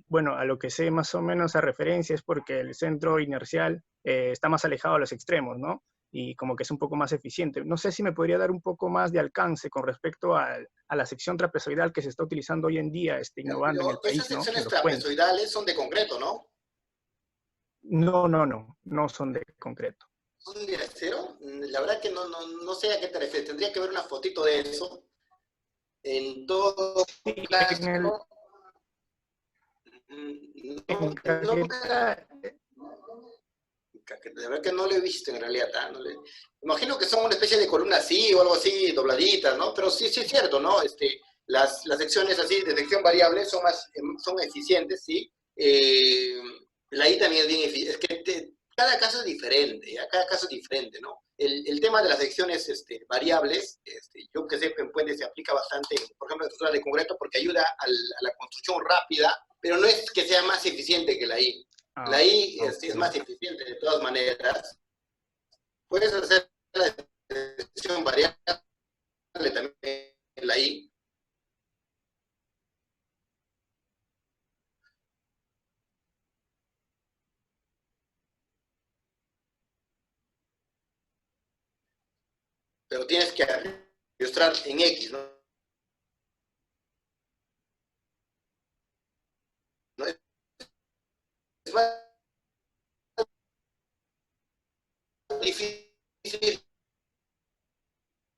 Bueno, a lo que sé más o menos a referencia es porque el centro inercial está más alejado a los extremos, ¿no? Y como que es un poco más eficiente. No sé si me podría dar un poco más de alcance con respecto a la sección trapezoidal que se está utilizando hoy en día, innovando en el país, ¿no? Esas secciones trapezoidales son de concreto, ¿no? No son de concreto. ¿Son de acero? La verdad que no sé a qué te refieres. Tendría que ver una fotito de eso. En todo caso... La verdad que no lo he visto en realidad. Imagino que son una especie de columna así o algo así, dobladitas, ¿no? Pero sí es cierto, ¿no? Las secciones así de sección variable son eficientes, ¿sí? La I también es bien eficiente. Es que cada caso es diferente, ¿ya? Cada caso es diferente, ¿no? El tema de las secciones variables, yo que sé, en puentes se aplica bastante, por ejemplo, en estructuras de concreto, porque ayuda a la construcción rápida, pero no es que sea más eficiente que la I. La I es más eficiente de todas maneras. Puedes hacer la sección variable también en la I. Pero tienes que ilustrar en X, ¿no? Es más difícil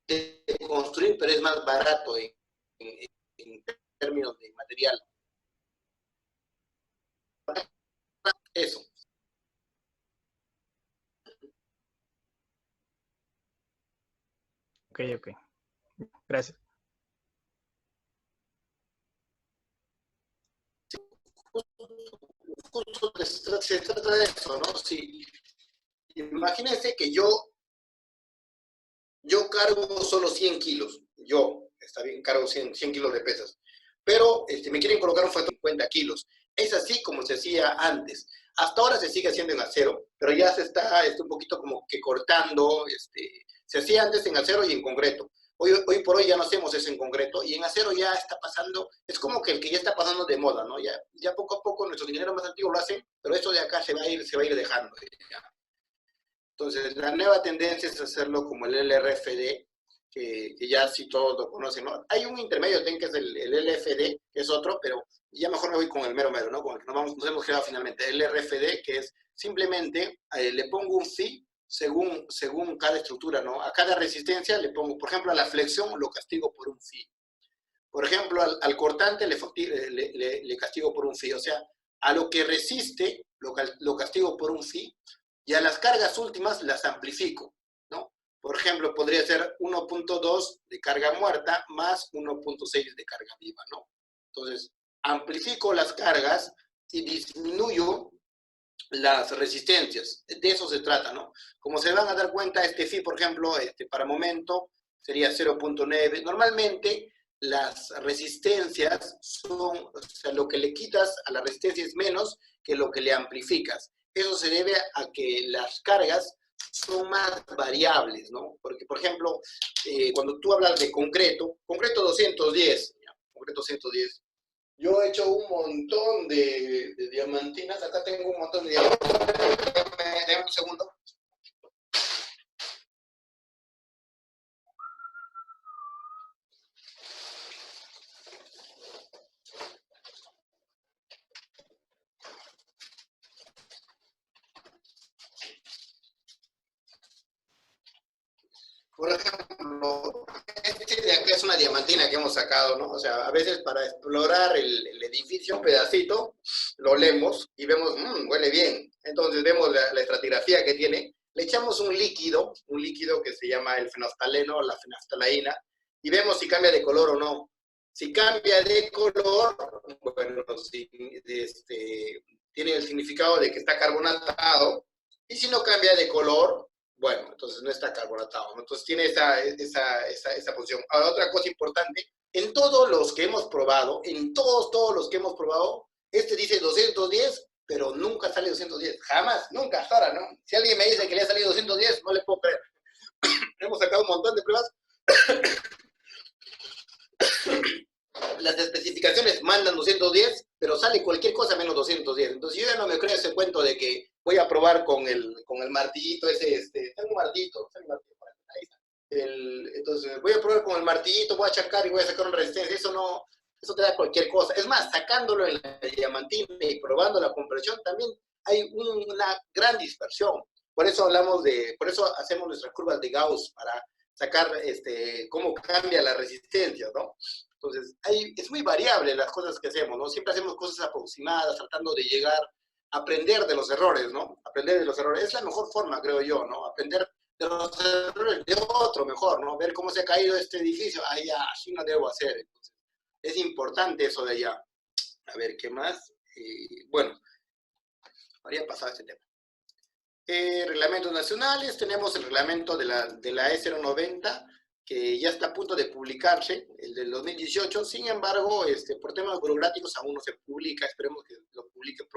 de construir, pero es más barato en términos de material. Eso. Ok. Gracias. Justo se trata de eso, ¿no? Si, imagínense que yo cargo solo 100 kilos. Está bien, cargo 100 kilos de pesas. Pero me quieren colocar un factor de 50 kilos. Es así como se hacía antes. Hasta ahora se sigue haciendo en acero, pero ya se está un poquito como que cortando. Se hacía antes en acero y en concreto. Hoy por hoy ya no hacemos eso en concreto, y en acero ya está pasando, es como que el que ya está pasando de moda, ¿no? Ya poco a poco nuestros ingenieros más antiguos lo hacen, pero eso de acá se va a ir dejando. ¿Ya? Entonces, la nueva tendencia es hacerlo como el LRFD, que ya sí todos lo conocen, ¿no? Hay un intermedio que es el LFD, que es otro, pero ya mejor me voy con el mero, ¿no? Con el que nos hemos quedado finalmente. El LRFD, que es simplemente, le pongo un phi según cada estructura, ¿no? A cada resistencia le pongo, por ejemplo, a la flexión lo castigo por un phi. Por ejemplo, al cortante le castigo por un phi. O sea, a lo que resiste lo castigo por un phi, y a las cargas últimas las amplifico, ¿no? Por ejemplo, podría ser 1.2 de carga muerta más 1.6 de carga viva, ¿no? Entonces, amplifico las cargas y disminuyo las resistencias. De eso se trata, ¿no? Como se van a dar cuenta, este phi, por ejemplo, para momento sería 0.9. Normalmente las resistencias son, o sea, lo que le quitas a la resistencia es menos que lo que le amplificas. Eso se debe a que las cargas son más variables, ¿no? Porque, por ejemplo, cuando tú hablas de concreto 210, ¿ya? Concreto 210, yo he hecho un montón de diamantinas. Acá tengo un montón de diamantinas. Déjame un segundo. Por ejemplo, este de acá es una diamantina que hemos sacado, ¿no? O sea, a veces para explorar el edificio, un pedacito, lo olemos y vemos, huele bien. Entonces vemos la estratigrafía que tiene, le echamos un líquido que se llama el fenoftaleno o la fenaftalaína, y vemos si cambia de color o no. Si cambia de color, bueno, si, tiene el significado de que está carbonatado, y si no cambia de color, bueno, entonces no está carbonatado, ¿no? Entonces tiene esa posición. Ahora, otra cosa importante, en todos los que hemos probado, todos los que hemos probado, este dice 210, pero nunca sale 210, jamás, nunca, hasta ahora, ¿no? Si alguien me dice que le ha salido 210, no le puedo creer. Hemos sacado un montón de pruebas. Las especificaciones mandan 210, pero sale cualquier cosa menos 210. Entonces yo ya no me creo ese cuento de que voy a probar con el martillito ese, tengo un martillito, ahí está. Entonces voy a probar con el martillito, voy a achacar y voy a sacar una resistencia. Eso te da cualquier cosa. Es más, sacándolo en la diamantina y probando la compresión, también hay una gran dispersión. Por eso hacemos nuestras curvas de Gauss para sacar cómo cambia la resistencia, ¿no? Entonces, es muy variable las cosas que hacemos, ¿no? Siempre hacemos cosas aproximadas, tratando de llegar a aprender de los errores, ¿no? Aprender de los errores. Es la mejor forma, creo yo, ¿no? Aprender de los errores de otro mejor, ¿no? Ver cómo se ha caído este edificio. Ay, ya, así no debo hacer. Entonces, es importante eso de allá. A ver, ¿qué más? Bueno, habría pasado este tema. Reglamentos nacionales, tenemos el reglamento de la E090, que ya está a punto de publicarse, el del 2018, sin embargo, por temas burocráticos aún no se publica, esperemos que lo publique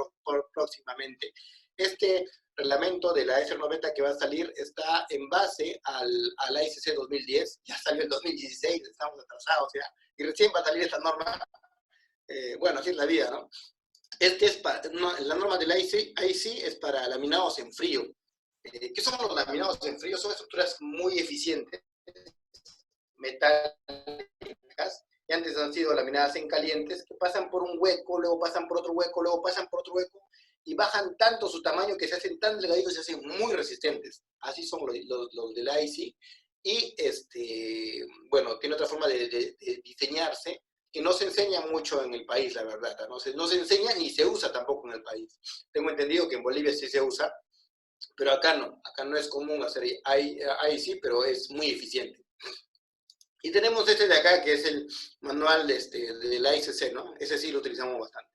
próximamente. Este reglamento de la E090 que va a salir está en base a la ICC 2010, ya salió el 2016, estamos atrasados ya, y recién va a salir esta norma. Bueno, así es la vida, ¿no? La norma de la IC es para laminados en frío. ¿Qué son los laminados en frío? Son estructuras muy eficientes, metálicas, y antes han sido laminadas en calientes, que pasan por un hueco, luego pasan por otro hueco, luego pasan por otro hueco, y bajan tanto su tamaño que se hacen tan delgaditos y se hacen muy resistentes. Así son los de la IC. Y, bueno, tiene otra forma de diseñarse, que no se enseña mucho en el país, la verdad. No se enseña ni se usa tampoco en el país. Tengo entendido que en Bolivia sí se usa, pero acá no es común hacer IC, pero es muy eficiente. Y tenemos este de acá, que es el manual de la ICC, ¿no? Ese sí lo utilizamos bastante.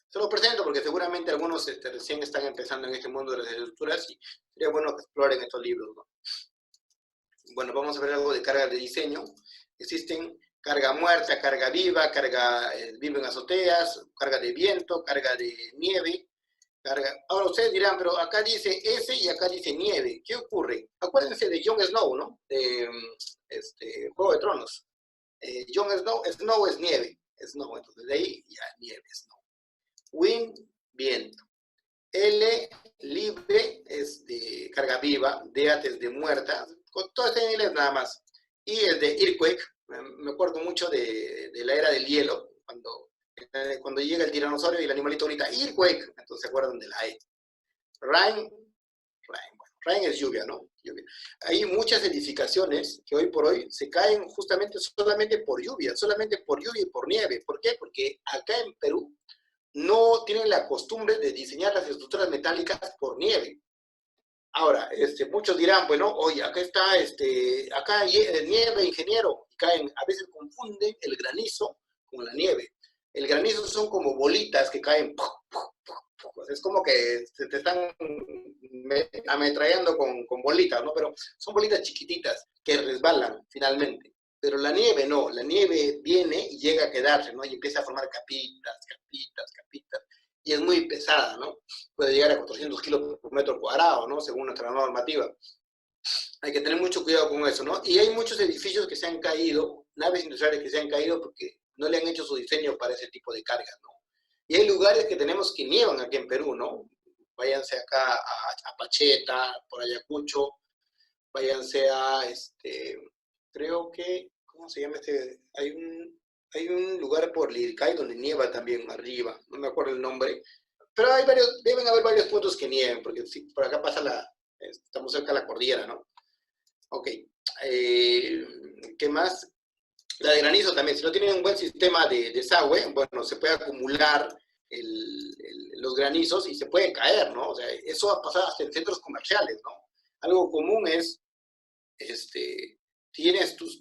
Se lo presento porque seguramente algunos recién están empezando en este mundo de las estructuras y sería bueno que exploren estos libros, ¿no? Bueno, vamos a ver algo de carga de diseño. Existen carga muerta, carga viva, carga viva en azoteas, carga de viento, carga de nieve. Ahora ustedes dirán, pero acá dice S y acá dice nieve. ¿Qué ocurre? Acuérdense de Jon Snow, ¿no? De Juego de Tronos. Jon Snow es nieve. Snow, entonces de ahí ya nieve, Snow. Wind, viento. L, libre, es de carga viva. Death es de muerta. Con todo este en inglés nada más. Y es de earthquake. Me acuerdo mucho de la era del hielo, cuando llega el tiranosaurio y el animalito grita earthquake, entonces se acuerdan de la E. Rain es lluvia, ¿no? Lluvia. Hay muchas edificaciones que hoy por hoy se caen justamente solamente por lluvia y por nieve. ¿Por qué? Porque acá en Perú no tienen la costumbre de diseñar las estructuras metálicas por nieve. Ahora, muchos dirán, bueno, oye, acá está, acá hay nieve, ingeniero, y caen, a veces confunden el granizo con la nieve. El granizo son como bolitas que caen, sea, es como que te están ametrallando con bolitas, ¿no? Pero son bolitas chiquititas que resbalan finalmente. Pero la nieve no, la nieve viene y llega a quedarse, ¿no? Y empieza a formar capitas, capitas, capitas. Y es muy pesada, ¿no? Puede llegar a 400 kilos por metro cuadrado, ¿no? Según nuestra normativa. Hay que tener mucho cuidado con eso, ¿no? Y hay muchos edificios que se han caído, naves industriales que se han caído porque no le han hecho su diseño para ese tipo de cargas, ¿no? Y hay lugares que tenemos que nievan aquí en Perú, ¿no? Váyanse acá a Pacheta, por Ayacucho, váyanse a, creo que, ¿cómo se llama este? Hay un lugar por Lircay donde nieva también arriba, no me acuerdo el nombre, pero hay varios, deben haber varios puntos que nieven, porque sí, por acá pasa estamos cerca de la cordillera, ¿no? Ok, ¿qué más? La de granizo también, si no tienen un buen sistema de desagüe, bueno, se puede acumular los granizos y se pueden caer, ¿no? O sea, eso ha pasado hasta en centros comerciales, ¿no? Algo común es, tienes tu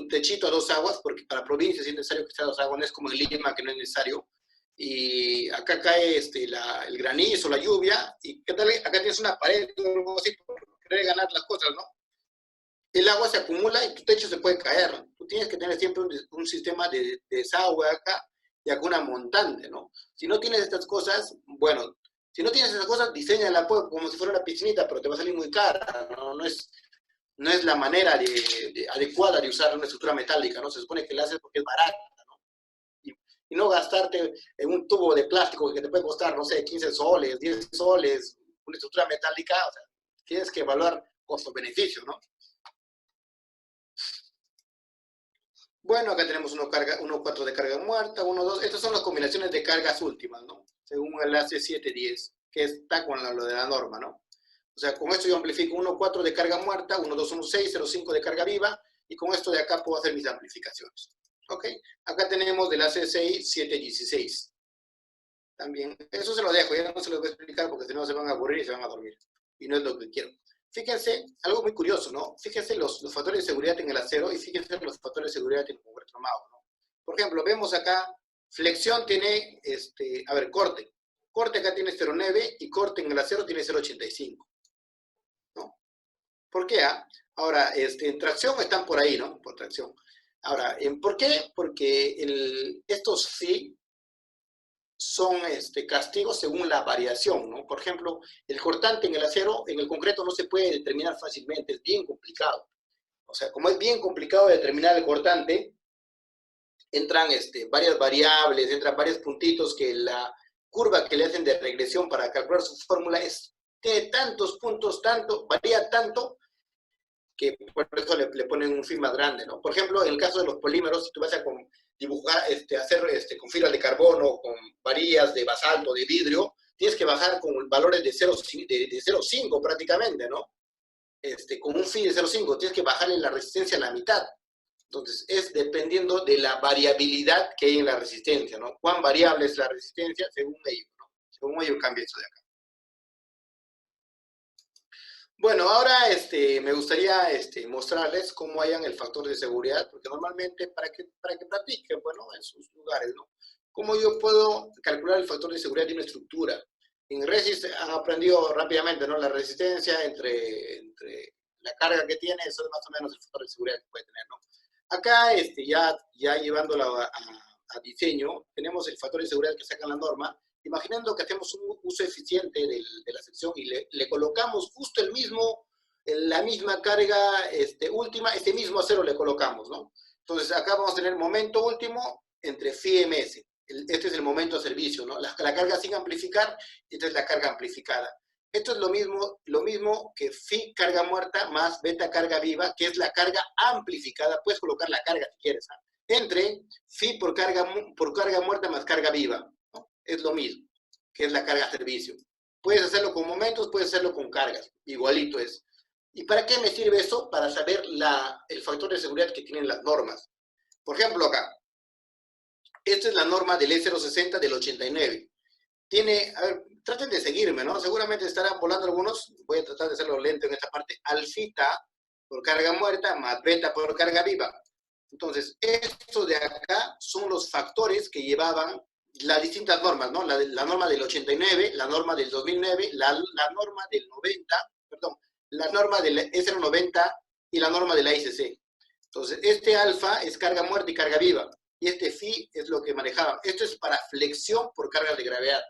techito a 2 aguas, porque para provincias es necesario que sea a 2 aguas, no es como en Lima, que no es necesario, y acá cae el granizo, la lluvia, y ¿qué tal? Acá tienes una pared o algo así por querer ganar las cosas, ¿no? El agua se acumula y tu techo se puede caer. Tú tienes que tener siempre un sistema de desagüe acá y acá una montante, ¿no? Si no tienes estas cosas, bueno, si no tienes esas cosas, diséñala pues, como si fuera una piscinita, pero te va a salir muy cara, ¿no? No es la manera adecuada de usar una estructura metálica, ¿no? Se supone que la haces porque es barata, ¿no? Y no gastarte en un tubo de plástico que te puede costar, no sé, 15 soles, 10 soles, una estructura metálica, o sea, tienes que evaluar costo-beneficio, ¿no? Bueno, acá tenemos 1.4 de carga muerta, 1.2. Estas son las combinaciones de cargas últimas, ¿no? Según el AC710, que está con lo de la norma, ¿no? O sea, con esto yo amplifico 1.4 de carga muerta, 1.2, 1.6, 0.5 de carga viva, y con esto de acá puedo hacer mis amplificaciones. ¿Ok? Acá tenemos del AC6 716. También, eso se lo dejo, ya no se los voy a explicar porque si no se van a aburrir y se van a dormir. Y no es lo que quiero. Fíjense, algo muy curioso, ¿no? Fíjense los factores de seguridad en el acero y fíjense los factores de seguridad en el concreto armado, ¿no? Por ejemplo, vemos acá, flexión tiene, corte. Corte acá tiene 0.9 y corte en el acero tiene 0.85, ¿no? ¿Por qué? Ahora, en tracción están por ahí, ¿no? Por tracción. Ahora, ¿por qué? Porque estos sí son castigos según la variación, ¿no? Por ejemplo, el cortante en el acero, en el concreto no se puede determinar fácilmente, es bien complicado. O sea, como es bien complicado determinar el cortante, entran varias variables, entran varios puntitos que la curva que le hacen de regresión para calcular su fórmula tiene tantos puntos, varía tanto, que por eso le ponen un fin más grande, ¿no? Por ejemplo, en el caso de los polímeros, si tú vas a dibujar, hacer con fibras de carbono, con varillas de basalto, de vidrio, tienes que bajar con valores de 0.5 prácticamente, ¿no? Con un fin de 0.5, tienes que bajarle la resistencia a la mitad. Entonces, es dependiendo de la variabilidad que hay en la resistencia, ¿no? Cuán variable es la resistencia según ello, ¿no? Según ello cambia eso de acá. Bueno, ahora me gustaría mostrarles cómo hayan el factor de seguridad, porque normalmente para que practiquen, bueno, en sus lugares, ¿no? Cómo yo puedo calcular el factor de seguridad de una estructura. En Resist han aprendido rápidamente, ¿no? La resistencia entre la carga que tiene, eso es más o menos el factor de seguridad que puede tener, ¿no? Acá, ya llevándolo a diseño, tenemos el factor de seguridad que saca la norma, imaginando que hacemos un uso eficiente de la sección y le colocamos justo la misma carga última, este mismo acero le colocamos, ¿no? Entonces acá vamos a tener momento último entre phi y ms. Este es el momento de servicio, ¿no? La carga sin amplificar, esta es la carga amplificada. Esto es lo mismo que phi carga muerta más beta carga viva, que es la carga amplificada. Puedes colocar la carga si quieres, ¿eh? Entre phi por carga muerta más carga viva, ¿no? Es lo mismo, que es la carga servicio. Puedes hacerlo con momentos, puedes hacerlo con cargas, igualito es. ¿Y para qué me sirve eso? Para saber el factor de seguridad que tienen las normas. Por ejemplo, acá, esta es la norma del E060 del 89. Tiene, a ver, traten de seguirme, ¿no? Seguramente estarán volando algunos, voy a tratar de hacerlo lento en esta parte, alfita por carga muerta más beta por carga viva. Entonces, estos de acá son los factores que llevaban las distintas normas, ¿no? La norma del 89, la norma del 2009, la norma del 90, perdón, la norma del S090 y la norma de la ICC. Entonces, este alfa es carga muerta y carga viva, y este phi es lo que manejaban. Esto es para flexión por carga de gravedad.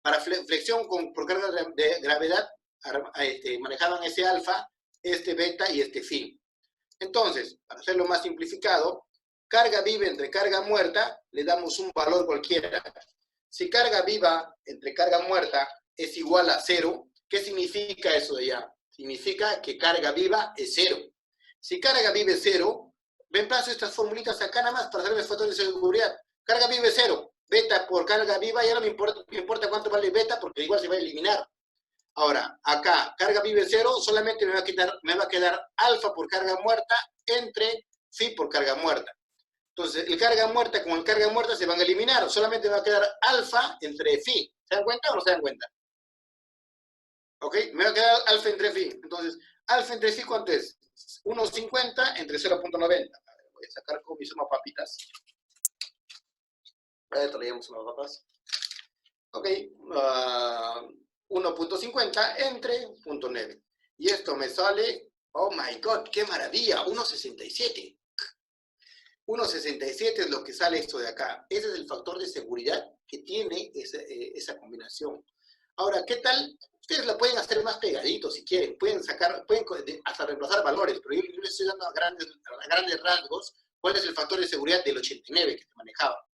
Para flexión por carga de gravedad manejaban ese alfa, este beta y este phi. Entonces, para hacerlo más simplificado, carga viva entre carga muerta, le damos un valor cualquiera. Si carga viva entre carga muerta es igual a 0, ¿qué significa eso de allá? Significa que carga viva es 0. Si carga viva es 0, reemplazo estas formulitas acá nada más para saber los factores de seguridad. Carga viva es 0, beta por carga viva, ya no me importa cuánto vale beta porque igual se va a eliminar. Ahora, acá, carga viva es 0, solamente me va a quedar alfa por carga muerta entre phi por carga muerta. Entonces, el carga muerta con el carga muerta se van a eliminar. Solamente va a quedar alfa entre phi. ¿Se dan cuenta o no se dan cuenta? ¿Ok? Me va a quedar alfa entre phi. Entonces, alfa entre phi, ¿cuánto es? 1,50 entre 0,90. Voy a sacar con mis papitas. Esto le llamamos unas papas. Ok. 1,50 entre 0,9. Y esto me sale, oh my God, qué maravilla, 1,67. 1,67 es lo que sale esto de acá. Ese es el factor de seguridad que tiene esa combinación. Ahora, ¿qué tal? Ustedes la pueden hacer más pegadito si quieren. Pueden hasta reemplazar valores, pero yo les estoy dando a grandes rasgos cuál es el factor de seguridad del 89 que se manejaba.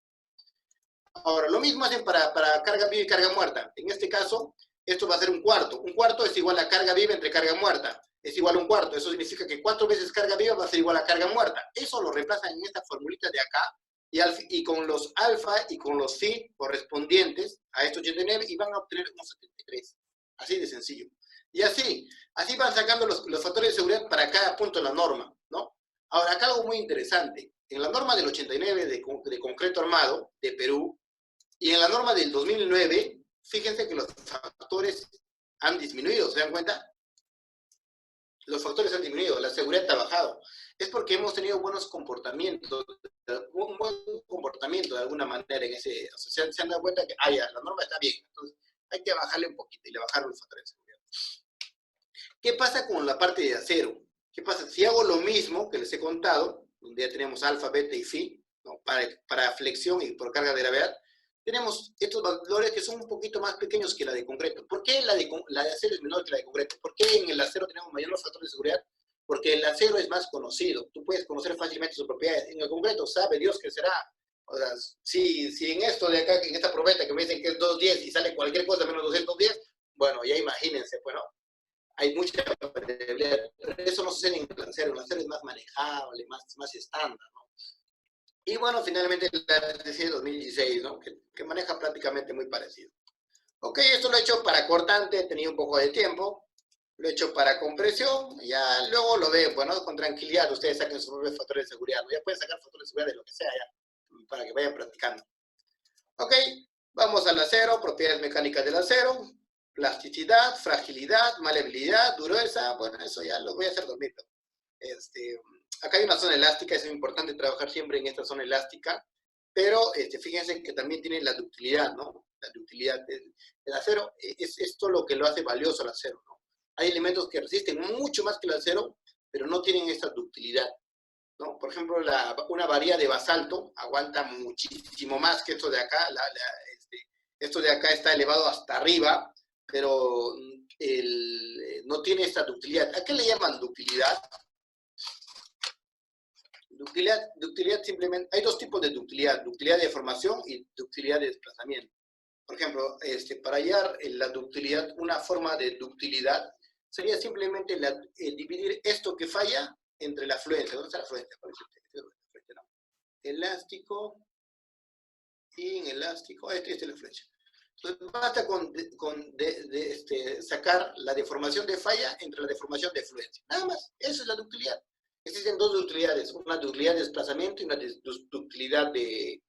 Ahora, lo mismo hacen para carga viva y carga muerta. En este caso, esto va a ser un cuarto. Un cuarto es igual a carga viva entre carga muerta. Es igual a un cuarto. Eso significa que 4 veces carga viva va a ser igual a carga muerta. Eso lo reemplazan en esta formulita de acá y con los alfa y con los phi correspondientes a estos 89 y van a obtener unos 73. Así de sencillo. Y así van sacando los factores de seguridad para cada punto de la norma, ¿no? Ahora, acá algo muy interesante. En la norma del 89 de concreto armado de Perú y en la norma del 2009, fíjense que los factores han disminuido, ¿se dan cuenta? Los factores han disminuido, la seguridad ha bajado. Es porque hemos tenido buenos comportamientos, un buen comportamiento de alguna manera en ese... O sea, se han dado cuenta que, ya, la norma está bien, entonces hay que bajarle un poquito y le bajaron los factores de seguridad. ¿Qué pasa con la parte de acero? ¿Qué pasa? Si hago lo mismo que les he contado, donde ya tenemos alfa, beta y phi, ¿no? para flexión y por carga de gravedad, tenemos estos valores que son un poquito más pequeños que la de concreto. ¿Por qué la de acero es menor que la de concreto? ¿Por qué en el acero tenemos mayores factores de seguridad? Porque el acero es más conocido. Tú puedes conocer fácilmente sus propiedades. En el concreto, sabe Dios qué será. O sea, si en esto de acá, en esta probeta que me dicen que es 210 y sale cualquier cosa menos 210, bueno, ya imagínense, pues, ¿no? Hay mucha variabilidad. Eso no sucede en el acero. El acero es más manejable, más estándar, ¿no? Y bueno, finalmente la DCE 2016, ¿no? Que maneja prácticamente muy parecido. Ok, esto lo he hecho para cortante, he tenido un poco de tiempo. Lo he hecho para compresión, ya luego lo veo, bueno, con tranquilidad ustedes saquen sus propios factores de seguridad, ¿no? Ya pueden sacar factores de seguridad de lo que sea, ya, para que vayan practicando. Ok, vamos al acero, propiedades mecánicas del acero, plasticidad, fragilidad, maleabilidad, dureza, bueno, eso ya lo voy a hacer dormir. Acá hay una zona elástica, es importante trabajar siempre en esta zona elástica, pero fíjense que también tiene la ductilidad, ¿no? La ductilidad del acero es esto lo que lo hace valioso al acero, ¿no? Hay elementos que resisten mucho más que el acero, pero no tienen esta ductilidad, ¿no? Por ejemplo, una varilla de basalto aguanta muchísimo más que esto de acá. Esto de acá está elevado hasta arriba, pero no tiene esta ductilidad. ¿A qué le llaman ductilidad? Ductilidad simplemente, hay dos tipos de ductilidad de formación y ductilidad de desplazamiento. Por ejemplo, para hallar la ductilidad, una forma de ductilidad sería simplemente dividir esto que falla entre la fluencia. ¿Dónde está la fluencia? ¿No? Elástico y inelástico. Este es la fluencia. Entonces, basta con sacar la deformación de falla entre la deformación de fluencia. Nada más, eso es la ductilidad. Existen dos ductilidades, una ductilidad de desplazamiento y una ductilidad de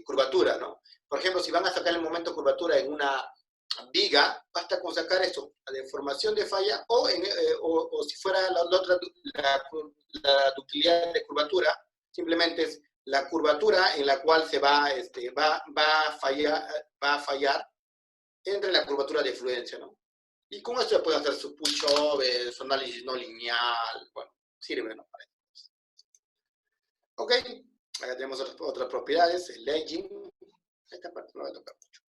curvatura, ¿no? Por ejemplo, si van a sacar el momento de curvatura en una viga, basta con sacar esto, la deformación de falla, o si fuera la ductilidad de curvatura, simplemente es la curvatura en la cual se va a fallar entre la curvatura de fluencia, ¿no? Y con esto ya pueden hacer su push-over, su análisis no lineal, bueno, sirve, ¿no? Ok, acá tenemos otras propiedades, el edging, esta parte no va a tocar mucho.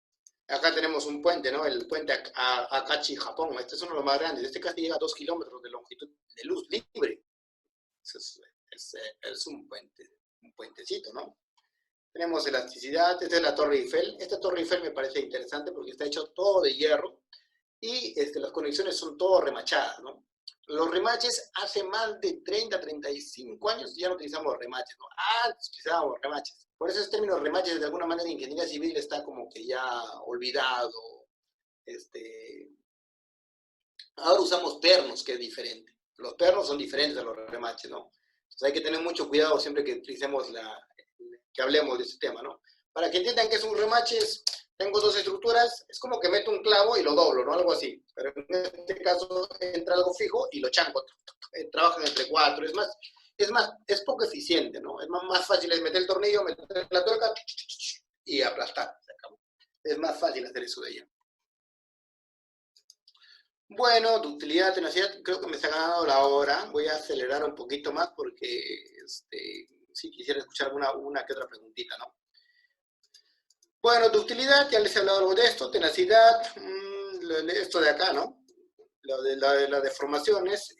Acá tenemos un puente, ¿no? El puente Akachi, Japón, este es uno de los más grandes, este casi llega a 2 kilómetros de longitud de luz libre. Es un puentecito, ¿no? Tenemos elasticidad, esta es la Torre Eiffel. Esta Torre Eiffel me parece interesante porque está hecho todo de hierro y las conexiones son todo remachadas, ¿no? Los remaches hace más de 30, 35 años ya no utilizamos remaches, ¿no? Antes utilizábamos remaches. Por eso el término remaches de alguna manera en ingeniería civil está como que ya olvidado. Ahora usamos pernos, que es diferente. Los pernos son diferentes a los remaches, ¿no? Entonces hay que tener mucho cuidado siempre que utilicemos que hablemos de este tema, ¿no? Para que entiendan que es un remache, tengo 2 estructuras, es como que meto un clavo y lo doblo, ¿no? Algo así. Pero en este caso entra algo fijo y lo chanco. Trabajan entre 4. Es poco eficiente, ¿no? Es más fácil es meter el tornillo, meter la tuerca y aplastar. Se acabó. Es más fácil hacer eso de ella. Bueno, de utilidad, tenacidad, creo que me está ganando la hora. Voy a acelerar un poquito más porque sí quisiera escuchar una que otra preguntita, ¿no? Bueno, de utilidad, ya les he hablado algo de esto, tenacidad, esto de acá, ¿no? Lo de las deformaciones,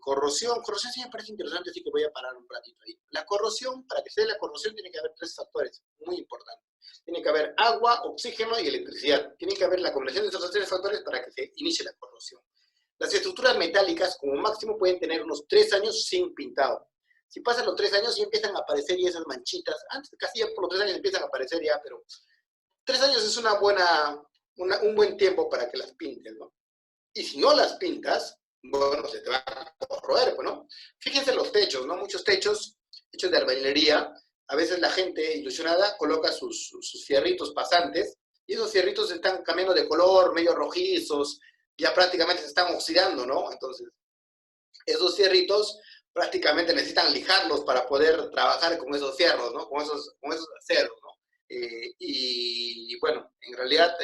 corrosión sí me parece interesante, así que voy a parar un ratito ahí. La corrosión, para que se dé la corrosión tiene que haber 3 factores muy importantes. Tiene que haber agua, oxígeno y electricidad. Tiene que haber la combinación de esos 3 factores para que se inicie la corrosión. Las estructuras metálicas, como máximo, pueden tener unos 3 años sin pintado. Si pasan los 3 años, ya empiezan a aparecer ya esas manchitas. Antes, casi ya por los 3 años empiezan a aparecer ya, pero 3 años es un buen tiempo para que las pintes, ¿no? Y si no las pintas, bueno, se te va a corroer, ¿no? Fíjense los techos, ¿no? Muchos techos hechos de albañilería, a veces la gente ilusionada coloca sus fierritos pasantes, y esos fierritos están cambiando de color, medio rojizos, ya prácticamente se están oxidando, ¿no? Entonces, esos fierritos prácticamente necesitan lijarlos para poder trabajar con esos fierros, ¿no? Con esos aceros, ¿no? Y bueno, en realidad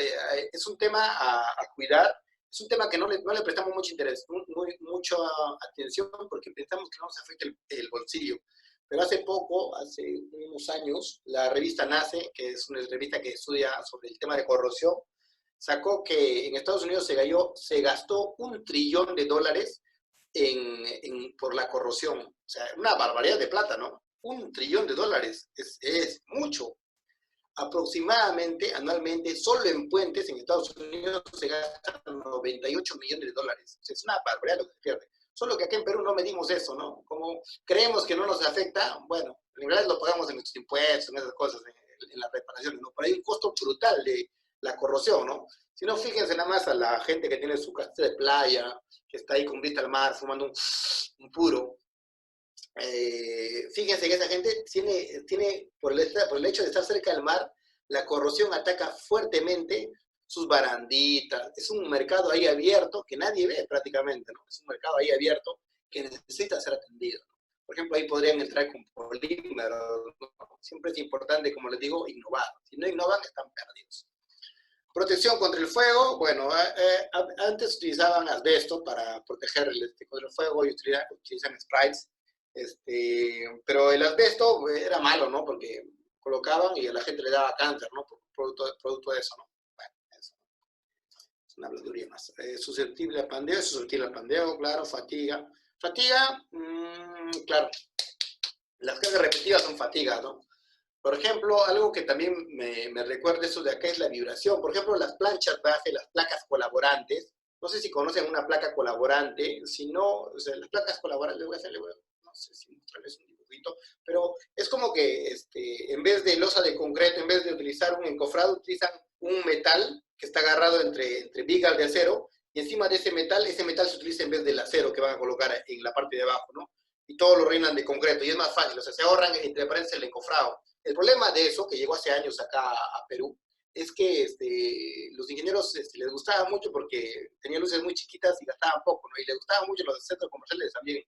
es un tema a cuidar. Es un tema que no le prestamos mucho interés, mucha atención, porque pensamos que no nos afecta el bolsillo. Pero hace unos años, la revista NACE, que es una revista que estudia sobre el tema de corrosión, sacó que en Estados Unidos se gastó $1 trillón por la corrosión. O sea, una barbaridad de plata, ¿no? $1 trillón es mucho. Aproximadamente, anualmente, solo en puentes en Estados Unidos se gastan $98 millones. O sea, es una barbaridad lo que se pierde. Solo que aquí en Perú no medimos eso, ¿no? Como creemos que no nos afecta, bueno, en realidad lo pagamos en nuestros impuestos, en esas cosas, en las reparaciones, ¿no? Pero hay un costo brutal de la corrosión, ¿no? Si no, fíjense nada más a la gente que tiene su casita de playa, que está ahí con vista al mar, fumando un puro. Fíjense que esa gente tiene por el hecho de estar cerca del mar, la corrosión ataca fuertemente sus baranditas. Es un mercado ahí abierto que nadie ve prácticamente, ¿no? Es un mercado ahí abierto que necesita ser atendido, ¿no? Por ejemplo, ahí podrían entrar con polímeros, ¿no? Siempre es importante, como les digo, innovar. Si no innovan, están perdidos. Protección contra el fuego, bueno, antes utilizaban asbesto para proteger contra el fuego y utilizan sprites. Pero el asbesto era malo, ¿no? Porque colocaban y a la gente le daba cáncer, ¿no? Producto de eso, ¿no? Bueno, eso. Es una habladuría más. Susceptible al pandeo, claro, fatiga. Fatiga, claro. Las cargas repetitivas son fatigas, ¿no? Por ejemplo, algo que también me recuerda eso de acá es la vibración. Por ejemplo, las planchas base, las placas colaborantes. No sé si conocen una placa colaborante. Si no, o sea, las placas colaborantes, no sé si mostrarles un dibujito, pero es como que en vez de losa de concreto, en vez de utilizar un encofrado, utilizan un metal que está agarrado entre vigas de acero, y encima de ese metal se utiliza en vez del acero que van a colocar en la parte de abajo, ¿no? Y todo lo rellenan de concreto, y es más fácil, o sea, se ahorran entre paréntesis el encofrado. El problema de eso, que llegó hace años acá a Perú, es que los ingenieros les gustaba mucho porque tenían luces muy chiquitas y gastaban poco, ¿no? Y les gustaban mucho los centros comerciales también.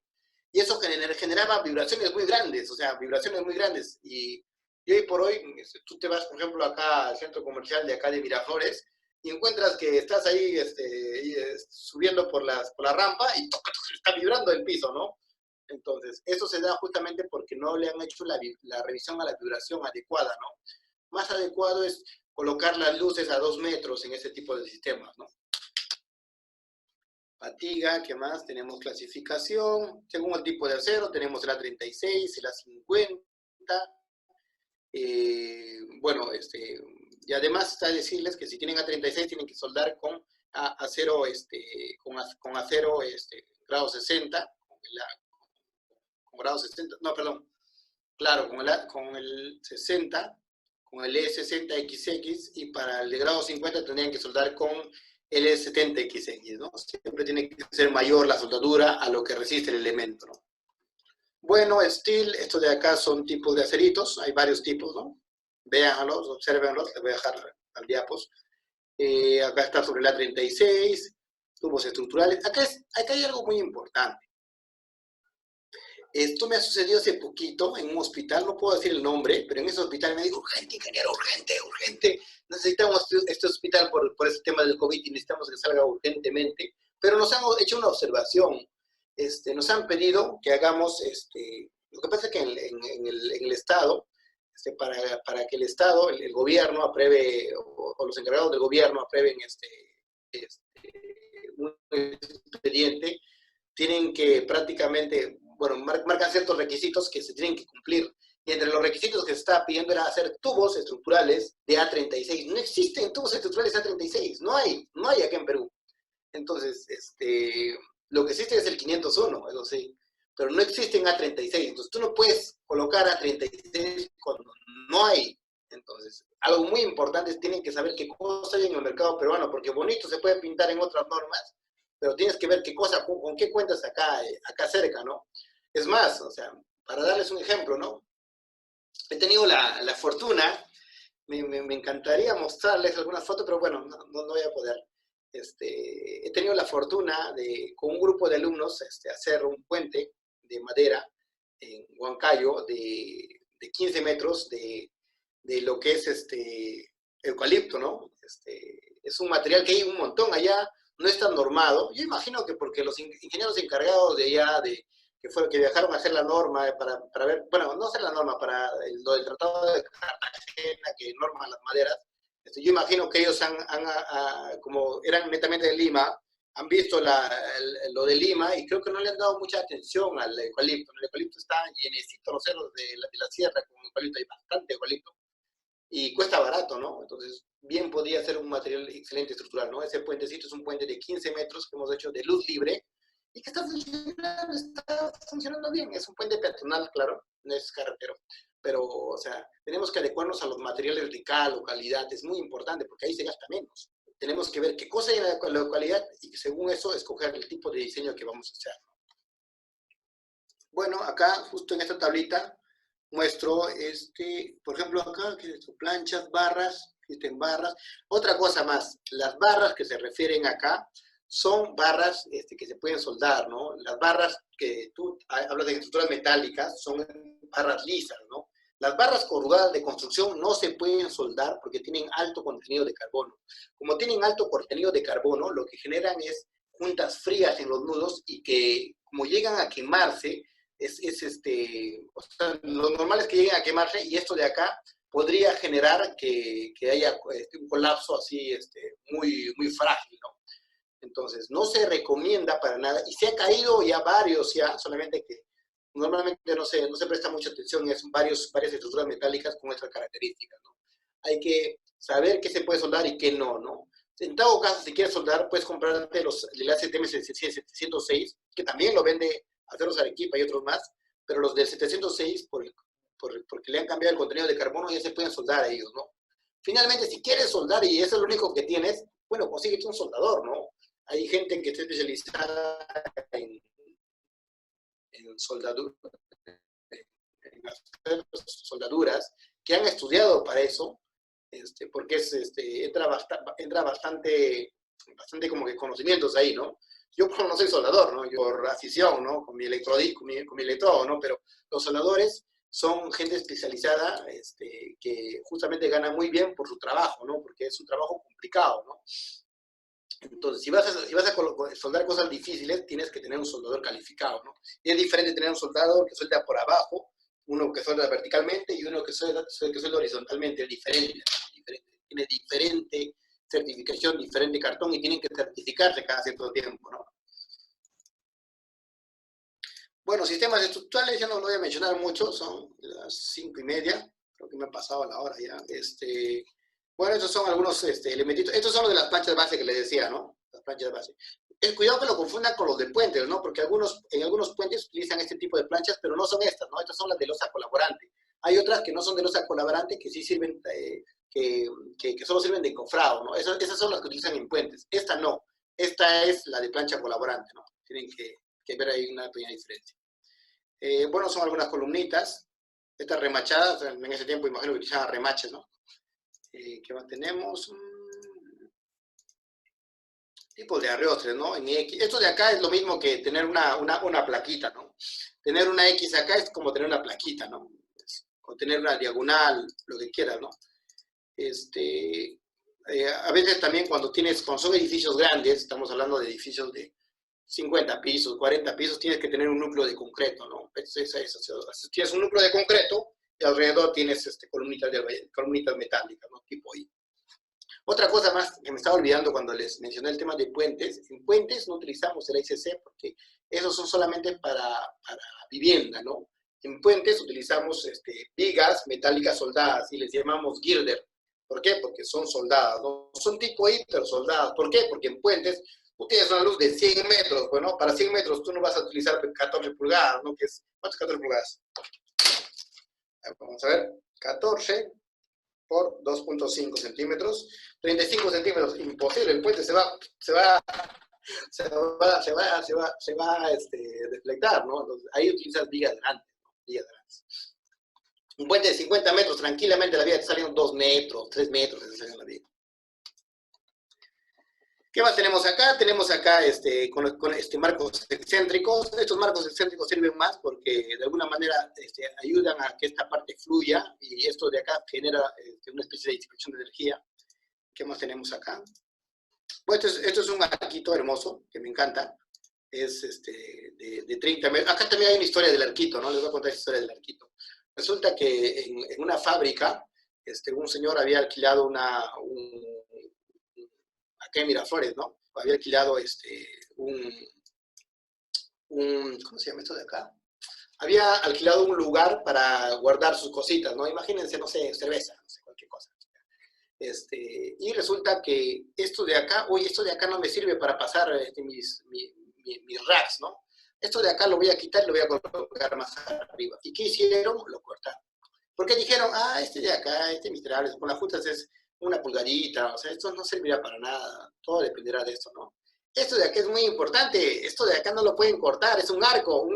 y eso generaba vibraciones muy grandes, o sea, vibraciones muy grandes. Y hoy por hoy, tú te vas, por ejemplo, acá al centro comercial de acá de Miraflores, y encuentras que estás ahí subiendo por la rampa y está vibrando el piso, ¿no? Entonces, eso se da justamente porque no le han hecho la revisión a la vibración adecuada, ¿no? Más adecuado es colocar las luces a 2 metros en ese tipo de sistemas, ¿no? Fatiga, ¿qué más? Tenemos clasificación, según el tipo de acero, tenemos el A36, el A50, bueno, y además está decirles que si tienen A36 tienen que soldar con acero, con acero grado 60, con grado 60, no, perdón, claro, con el 60, con el E60XX, y para el de grado 50 tendrían que soldar con el E70XX, ¿no? Siempre tiene que ser mayor la soldadura a lo que resiste el elemento, ¿no? Bueno, steel, estos de acá son tipos de aceritos, hay varios tipos, ¿no? Véanlos, obsérvenlos, les voy a dejar al diapos. Acá está sobre la 36, tubos estructurales. Acá hay algo muy importante. Esto me ha sucedido hace poquito en un hospital, no puedo decir el nombre, pero en ese hospital me dijo, urgente, ingeniero, urgente, urgente. Necesitamos este hospital por este tema del COVID y necesitamos que salga urgentemente. Pero nos han hecho una observación. Nos han pedido que hagamos, lo que pasa es que en el Estado, para que el Estado, el gobierno apruebe, o los encargados del gobierno aprueben un expediente, tienen que prácticamente, bueno, marcan ciertos requisitos que se tienen que cumplir. Y entre los requisitos que se está pidiendo era hacer tubos estructurales de A36. No existen tubos estructurales A36, no hay acá en Perú. Entonces, lo que existe es el 501, eso sí, pero no existen A36. Entonces, tú no puedes colocar A36 cuando no hay. Entonces, algo muy importante es tienen que saber qué cosa hay en el mercado peruano, porque bonito se puede pintar en otras normas, pero tienes que ver qué cosa, con qué cuentas acá cerca, ¿no? Es más, o sea, para darles un ejemplo, ¿no? He tenido la fortuna, me encantaría mostrarles algunas fotos, pero bueno, no voy a poder. He tenido la fortuna de, con un grupo de alumnos, hacer un puente de madera en Huancayo de 15 metros de lo que es eucalipto, ¿no? Es un material que hay un montón allá, no está normado. Yo imagino que porque los ingenieros encargados de allá, que viajaron a hacer la norma para ver, bueno, no hacer la norma, para lo del Tratado de Cartagena que norma las maderas, yo imagino que ellos como eran netamente de Lima, han visto lo de Lima y creo que no le han dado mucha atención al eucalipto. El eucalipto está llenecito los cerros de la sierra con eucalipto, hay bastante eucalipto y cuesta barato, ¿no? Entonces, bien podría ser un material excelente estructural, ¿no? Ese puentecito es un puente de 15 metros que hemos hecho de luz libre y que está funcionando bien. Es un puente peatonal, claro, no es carretero. Pero, o sea, tenemos que adecuarnos a los materiales de cada localidad. Es muy importante porque ahí se gasta menos. Tenemos que ver qué cosa hay en la localidad y según eso escoger el tipo de diseño que vamos a hacer. Bueno, acá, justo en esta tablita, muestro, por ejemplo, acá, que son planchas, barras, existen barras. Otra cosa más, las barras que se refieren acá son barras que se pueden soldar, ¿no? Las barras que tú hablas de estructuras metálicas son barras lisas, ¿no? Las barras corrugadas de construcción no se pueden soldar porque tienen alto contenido de carbono. Como tienen alto contenido de carbono, lo que generan es juntas frías en los nudos y que, como llegan a quemarse, o sea, lo normal es que lleguen a quemarse y esto de acá podría generar que haya un colapso así muy, muy frágil, ¿no? Entonces, no se recomienda para nada, y se ha caído ya varios, solamente que normalmente no se presta mucha atención, es varias estructuras metálicas con estas características, ¿no? Hay que saber qué se puede soldar y qué no, ¿no? En todo caso, si quieres soldar, puedes comprarte el ACTM 706, que también lo vende Aceros Arequipa y otros más, pero los del 706, porque le han cambiado el contenido de carbono, ya se pueden soldar a ellos, ¿no? Finalmente, si quieres soldar y eso es lo único que tienes, bueno, consíguete un soldador, ¿no? Hay gente que está especializada en soldaduras, que han estudiado para eso, porque entra bastante como que conocimientos ahí, ¿no? Yo por ejemplo, no soy soldador, ¿no? Yo por afición, ¿no? Con mi electrodo, ¿no? Pero los soldadores son gente especializada que justamente gana muy bien por su trabajo, ¿no? Porque es un trabajo complicado, ¿no? Entonces, si vas a soldar cosas difíciles, tienes que tener un soldador calificado, ¿no? Y es diferente tener un soldador que suelda por abajo, uno que suelda verticalmente y uno que suelda horizontalmente. Es diferente. Tiene diferente certificación, diferente cartón y tienen que certificarse cada cierto tiempo, ¿no? Bueno, sistemas estructurales, ya no lo voy a mencionar mucho, son las 5:30, creo que me ha pasado la hora ya. Bueno, estos son algunos elementitos. Estos son los de las planchas de base que les decía, ¿no? Las planchas de base. Cuidado que lo confundan con los de puentes, ¿no? Porque en algunos puentes utilizan este tipo de planchas, pero no son estas, ¿no? Estas son las de losa colaborante. Hay otras que no son de losa colaborante, que sí sirven, que solo sirven de encofrado, ¿no? Esas son las que utilizan en puentes. Esta no. Esta es la de plancha colaborante, ¿no? Tienen que ver ahí una pequeña diferencia. Bueno, son algunas columnitas. Estas remachadas, en ese tiempo imagino que utilizaban remaches, ¿no? ¿Qué más tenemos? Tipos de arrostres, ¿no? En X. Esto de acá es lo mismo que tener una plaquita, ¿no? Tener una X acá es como tener una plaquita, ¿no? O tener una diagonal, lo que quieras, ¿no? A veces también cuando son edificios grandes, estamos hablando de edificios de 50 pisos, 40 pisos, tienes que tener un núcleo de concreto, ¿no? Tienes un núcleo de concreto y alrededor tienes columnitas metálicas, ¿no? Tipo I. Otra cosa más que me estaba olvidando cuando les mencioné el tema de puentes, en puentes no utilizamos el ICC porque esos son solamente para vivienda, ¿no? En puentes utilizamos vigas metálicas soldadas y les llamamos girder. ¿Por qué? Porque son soldadas, ¿no? Son tipo I, pero soldadas. ¿Por qué? Porque en puentes tú tienes una luz de 100 metros, bueno, para 100 metros tú no vas a utilizar 14 pulgadas, ¿no? ¿Cuántas 14 pulgadas? Vamos a ver, 14 por 2.5 centímetros, 35 centímetros, imposible, el puente se va a deflectar, ¿no? Entonces, ahí utilizas vigas grandes, ¿no? Vigas grandes. Un puente de 50 metros, tranquilamente la viga te salen 2 metros, 3 metros, te salen la viga. ¿Qué más tenemos acá? Tenemos acá con marcos excéntricos. Estos marcos excéntricos sirven más porque de alguna manera ayudan a que esta parte fluya y esto de acá genera una especie de distribución de energía. ¿Qué más tenemos acá? Bueno, esto es un arquito hermoso que me encanta. Es de 30 metros. Acá también hay una historia del arquito, ¿no? Les voy a contar esta historia del arquito. Resulta que en una fábrica, un señor había alquilado acá en Miraflores, ¿no? Había alquilado ¿cómo se llama esto de acá? Había alquilado un lugar para guardar sus cositas, ¿no? Imagínense, no sé, cerveza, no sé, cualquier cosa. Y resulta que esto de acá no me sirve para pasar mis racks, ¿no? Esto de acá lo voy a quitar y lo voy a colocar más arriba. ¿Y qué hicieron? Lo cortaron. Porque dijeron, este de acá, miserable, con las justas es una pulgadita, o sea, esto no servirá para nada, todo dependerá de esto, ¿no? Esto de acá es muy importante, esto de acá no lo pueden cortar, es un arco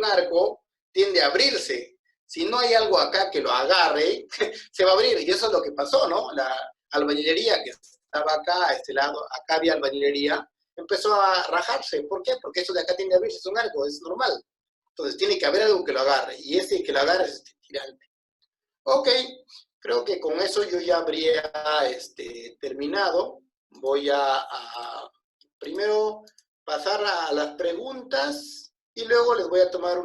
tiende a abrirse, si no hay algo acá que lo agarre, se va a abrir, y eso es lo que pasó, ¿no? La albañilería que estaba acá, a este lado, acá había albañilería, empezó a rajarse, ¿por qué? Porque esto de acá tiende a abrirse, es un arco, es normal, entonces tiene que haber algo que lo agarre, y ese que lo agarre es tirante. Ok, creo que con eso yo ya habría terminado. Voy a primero pasar a las preguntas y luego les voy a tomar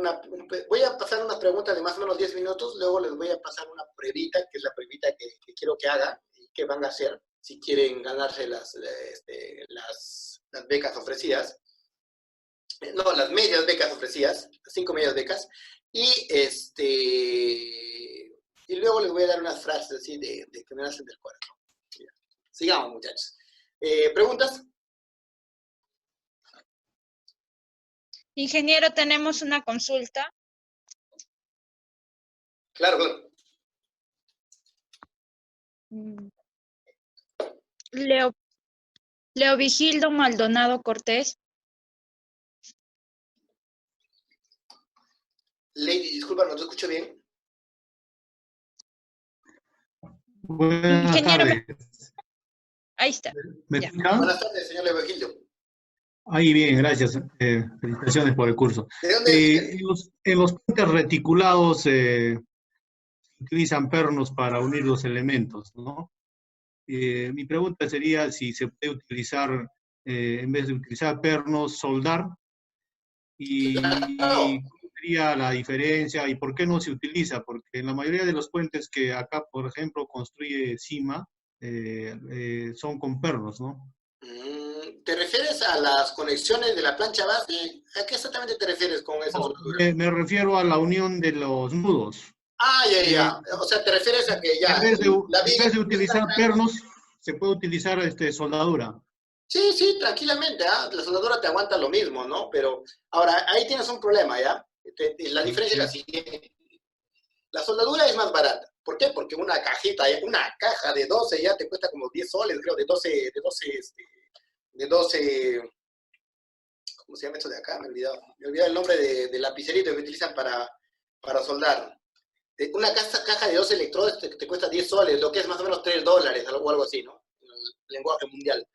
voy a pasar unas preguntas de más o menos 10 minutos, luego les voy a pasar una pruebita, que es la pruebita que quiero que hagan y que van a hacer si quieren ganarse las becas ofrecidas. No, las medias becas ofrecidas, las 5 medias becas. Y luego les voy a dar unas frases así de que me nacen del corazón. Sigamos, muchachos. ¿Preguntas? Ingeniero, tenemos una consulta. Claro, claro. Leovigildo Maldonado Cortés. Lady, disculpa, no te escucho bien. Buenas Ingeniero, tardes. ahí está. ¿Me Ya. escuchan? Buenas tardes, señor Leovigildo. Ahí bien, gracias. Felicitaciones por el curso. ¿De dónde es? En los puentes reticulados se utilizan pernos para unir los elementos, ¿no? Mi pregunta sería si se puede utilizar, en vez de utilizar pernos, soldar, y Claro. cuál sería la diferencia y por qué no se utiliza, porque en la mayoría de los puentes que acá, por ejemplo, construye CIMA, son con pernos, ¿no? ¿Te refieres a las conexiones de la plancha base? ¿A qué exactamente te refieres con esa No, soldadura? me refiero a la unión de los nudos. Ah, ya, Eh, ya. O sea, te refieres a que en ya vez de, la en viga vez de está. utilizar pernos, se puede utilizar soldadura. Sí, sí, tranquilamente, ¿ah? La soldadura te aguanta lo mismo, ¿no? Pero ahora, ahí tienes un problema, ¿ya? La diferencia es la siguiente. La soldadura es más barata. ¿Por qué? Porque una cajita, una caja de 12 ya te cuesta como 10 soles, creo, de 12, ¿cómo se llama esto de acá? Me he olvidado. Me he olvidado el nombre de lapicerito que utilizan para soldar. Una caja de 12 electrodos te cuesta 10 soles, lo que es más o menos $3, algo así, ¿no? En el lenguaje mundial.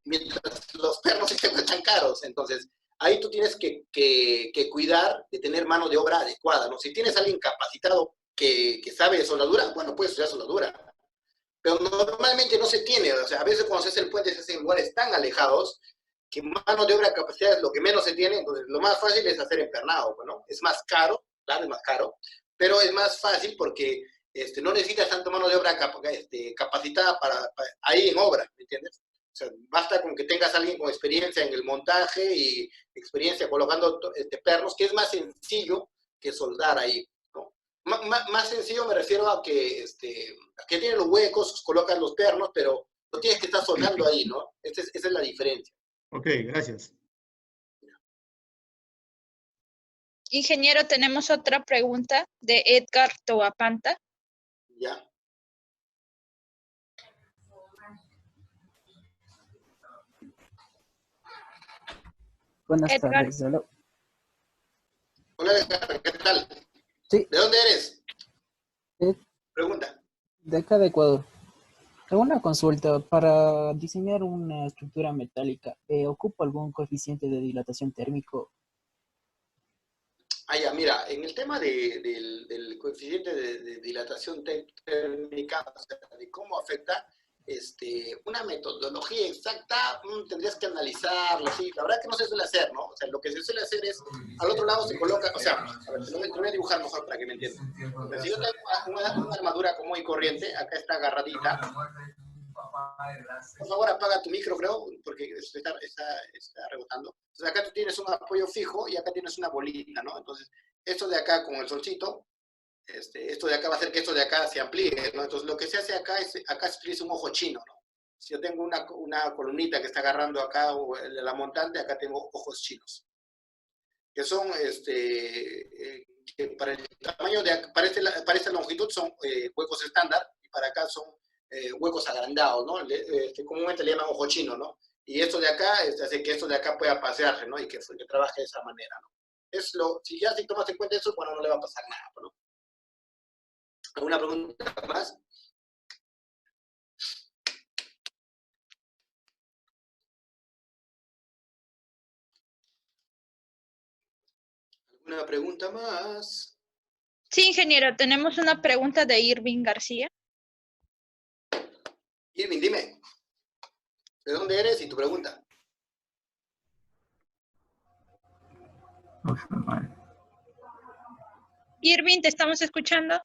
Mientras los pernos sí te cuestan caros. Entonces, ahí tú tienes que cuidar de tener mano de obra adecuada, ¿no? Si tienes a alguien capacitado que sabe de soldadura, bueno, puedes estudiar soldadura. Pero normalmente no se tiene, o sea, a veces cuando se hace el puente se hace en lugares tan alejados que mano de obra capacidad es lo que menos se tiene, entonces lo más fácil es hacer empernado, ¿no? Es más caro, claro, es más caro, pero es más fácil porque no necesitas tanto mano de obra capacitada ahí en obra, ¿me entiendes? O sea, basta con que tengas a alguien con experiencia en el montaje y experiencia colocando pernos, que es más sencillo que soldar ahí, ¿no? Más sencillo me refiero a que tiene los huecos, colocas los pernos, pero no tienes que estar soldando ahí, ¿no? Esa es la diferencia. Ok, gracias. Ingeniero, tenemos otra pregunta de Edgar Toapanta. Ya. Buenas Edgar. tardes. Hola. Hola, Edgar, ¿qué tal? Sí, ¿De dónde eres? eh, Pregunta. de acá de Ecuador. Tengo una consulta. Para diseñar una estructura metálica, ¿ocupa algún coeficiente de dilatación térmico? Ah, ya, mira, en el tema del coeficiente de dilatación térmica, o sea, de cómo afecta, una metodología exacta, tendrías que analizarlo, sí, la verdad que no se suele hacer, ¿no? O sea, lo que se suele hacer es, al otro lado se coloca, o sea, a ver, te lo voy a dibujar mejor para que me entiendas. Pero si yo tengo una armadura común y corriente, acá está agarradita. Por favor, apaga tu micro, creo, porque está rebotando. Entonces, acá tú tienes un apoyo fijo y acá tienes una bolita, ¿no? Entonces, esto de acá con el solcito, esto de acá va a hacer que esto de acá se amplíe, ¿no? Entonces, lo que se hace acá acá se utiliza un ojo chino, ¿no? Si yo tengo una columnita que está agarrando acá la montante, acá tengo ojos chinos, que son, que para el tamaño para esta longitud son huecos estándar y para acá son huecos agrandados, ¿no? Comúnmente le llaman ojo chino, ¿no? Y esto de acá hace que esto de acá pueda pasearse, ¿no? Y que trabaje de esa manera, ¿no? Si tomas en cuenta eso, bueno, no le va a pasar nada, ¿no? ¿Alguna pregunta más? ¿Alguna pregunta más? Sí, ingeniero, tenemos una pregunta de Irving García. Irving, dime, ¿de dónde eres y tu pregunta? Irving, ¿te estamos escuchando?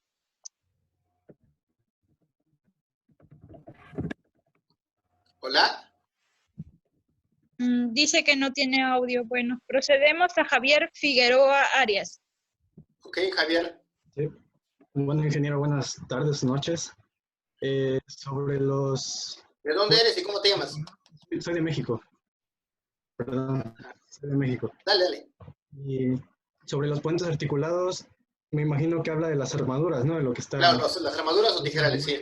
¿Hola? Dice que no tiene audio. Bueno, procedemos a Javier Figueroa Arias. Ok, Javier. Sí. Bueno, ingeniero, buenas tardes, noches. Sobre los... ¿De dónde eres y cómo te llamas? Soy de México. Perdón, soy de México. Dale, dale. Y sobre los puentes articulados, me imagino que habla de las armaduras, ¿no? De lo que está... Claro, las armaduras o tijerales, sí.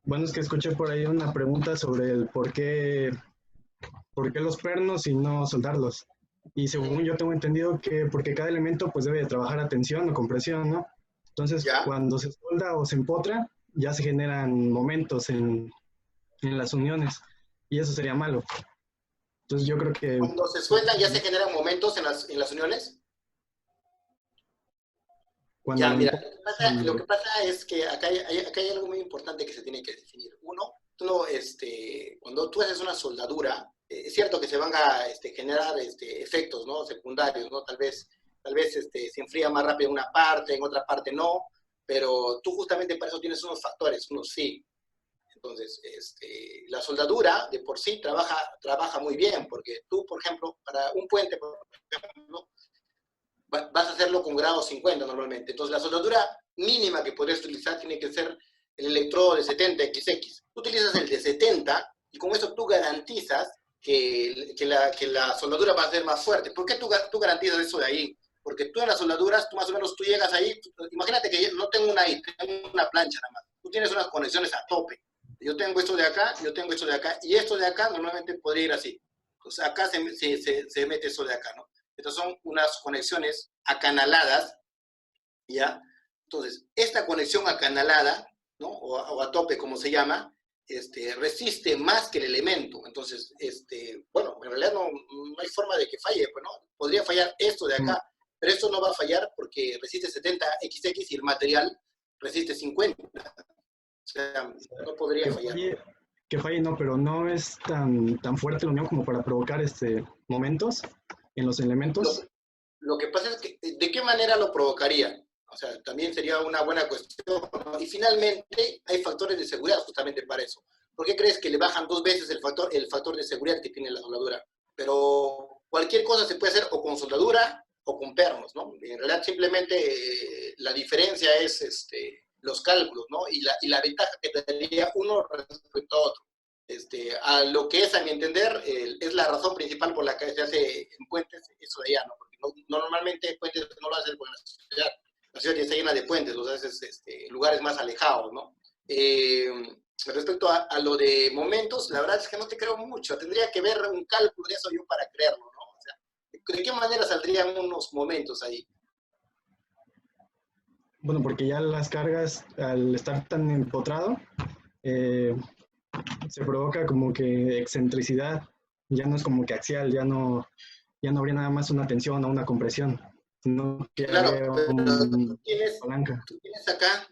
Bueno, es que escuché por ahí una pregunta sobre el por qué los pernos y no soldarlos. Y según yo tengo entendido que porque cada elemento pues debe de trabajar a tensión o compresión, ¿no? Entonces, cuando se solda o se empotra, ya se generan momentos en las uniones. Y eso sería malo. Entonces yo creo que... Cuando se sueldan ya se generan momentos en las uniones. Cuando Ya, mira, lo que pasa es que acá hay algo muy importante que se tiene que definir. Uno, cuando tú haces una soldadura, es cierto que se van a generar efectos, ¿no? Secundarios, ¿no? Tal vez se enfría más rápido en una parte, en otra parte no, pero tú justamente para eso tienes unos factores, unos phi. Entonces, la soldadura de por sí trabaja muy bien, porque tú, por ejemplo, para un puente, por ejemplo, vas a hacerlo con grado 50 normalmente. Entonces, la soldadura mínima que podrías utilizar tiene que ser el electrodo de 70XX. Tú utilizas el de 70 y con eso tú garantizas que la soldadura va a ser más fuerte. ¿Por qué tú garantizas eso de ahí? Porque tú en las soldaduras, tú más o menos tú llegas ahí, imagínate que no tengo tengo una plancha nada más. Tú tienes unas conexiones a tope. Yo tengo esto de acá, yo tengo esto de acá, y esto de acá normalmente podría ir así. Entonces acá se mete eso de acá, ¿no? Estas son unas conexiones acanaladas, ¿ya? Entonces, esta conexión acanalada, ¿no? O a tope, como se llama, resiste más que el elemento. Entonces, bueno, en realidad no hay forma de que falle, pues, ¿no? Podría fallar esto de acá, pero esto no va a fallar porque resiste 70XX y el material resiste 50. O sea, no podría fallar. Que falle no, pero no es tan fuerte la unión como para provocar momentos en los elementos. Lo que pasa es que, ¿de qué manera lo provocaría? O sea, también sería una buena cuestión, ¿no? Y finalmente, hay factores de seguridad justamente para eso. ¿Por qué crees que le bajan 2 veces el factor de seguridad que tiene la soldadura? Pero cualquier cosa se puede hacer o con soldadura o con pernos, ¿no? En realidad, simplemente la diferencia es los cálculos, ¿no? Y la ventaja que tendría uno respecto a otro. A lo que es, a mi entender, es la razón principal por la que se hace en puentes, eso de allá, ¿no? Porque normalmente puentes no lo hacen con la ciudad está llena de puentes, o sea, es lugares más alejados, ¿no? Respecto a lo de momentos, la verdad es que no te creo mucho, tendría que ver un cálculo de eso yo para creerlo, ¿no? O sea, ¿de qué manera saldrían unos momentos ahí? Bueno, porque ya las cargas, al estar tan empotrado, se provoca como que excentricidad, ya no es como que axial, ya no habría nada más una tensión o una compresión, sino que claro, habría palanca. Tú tienes acá,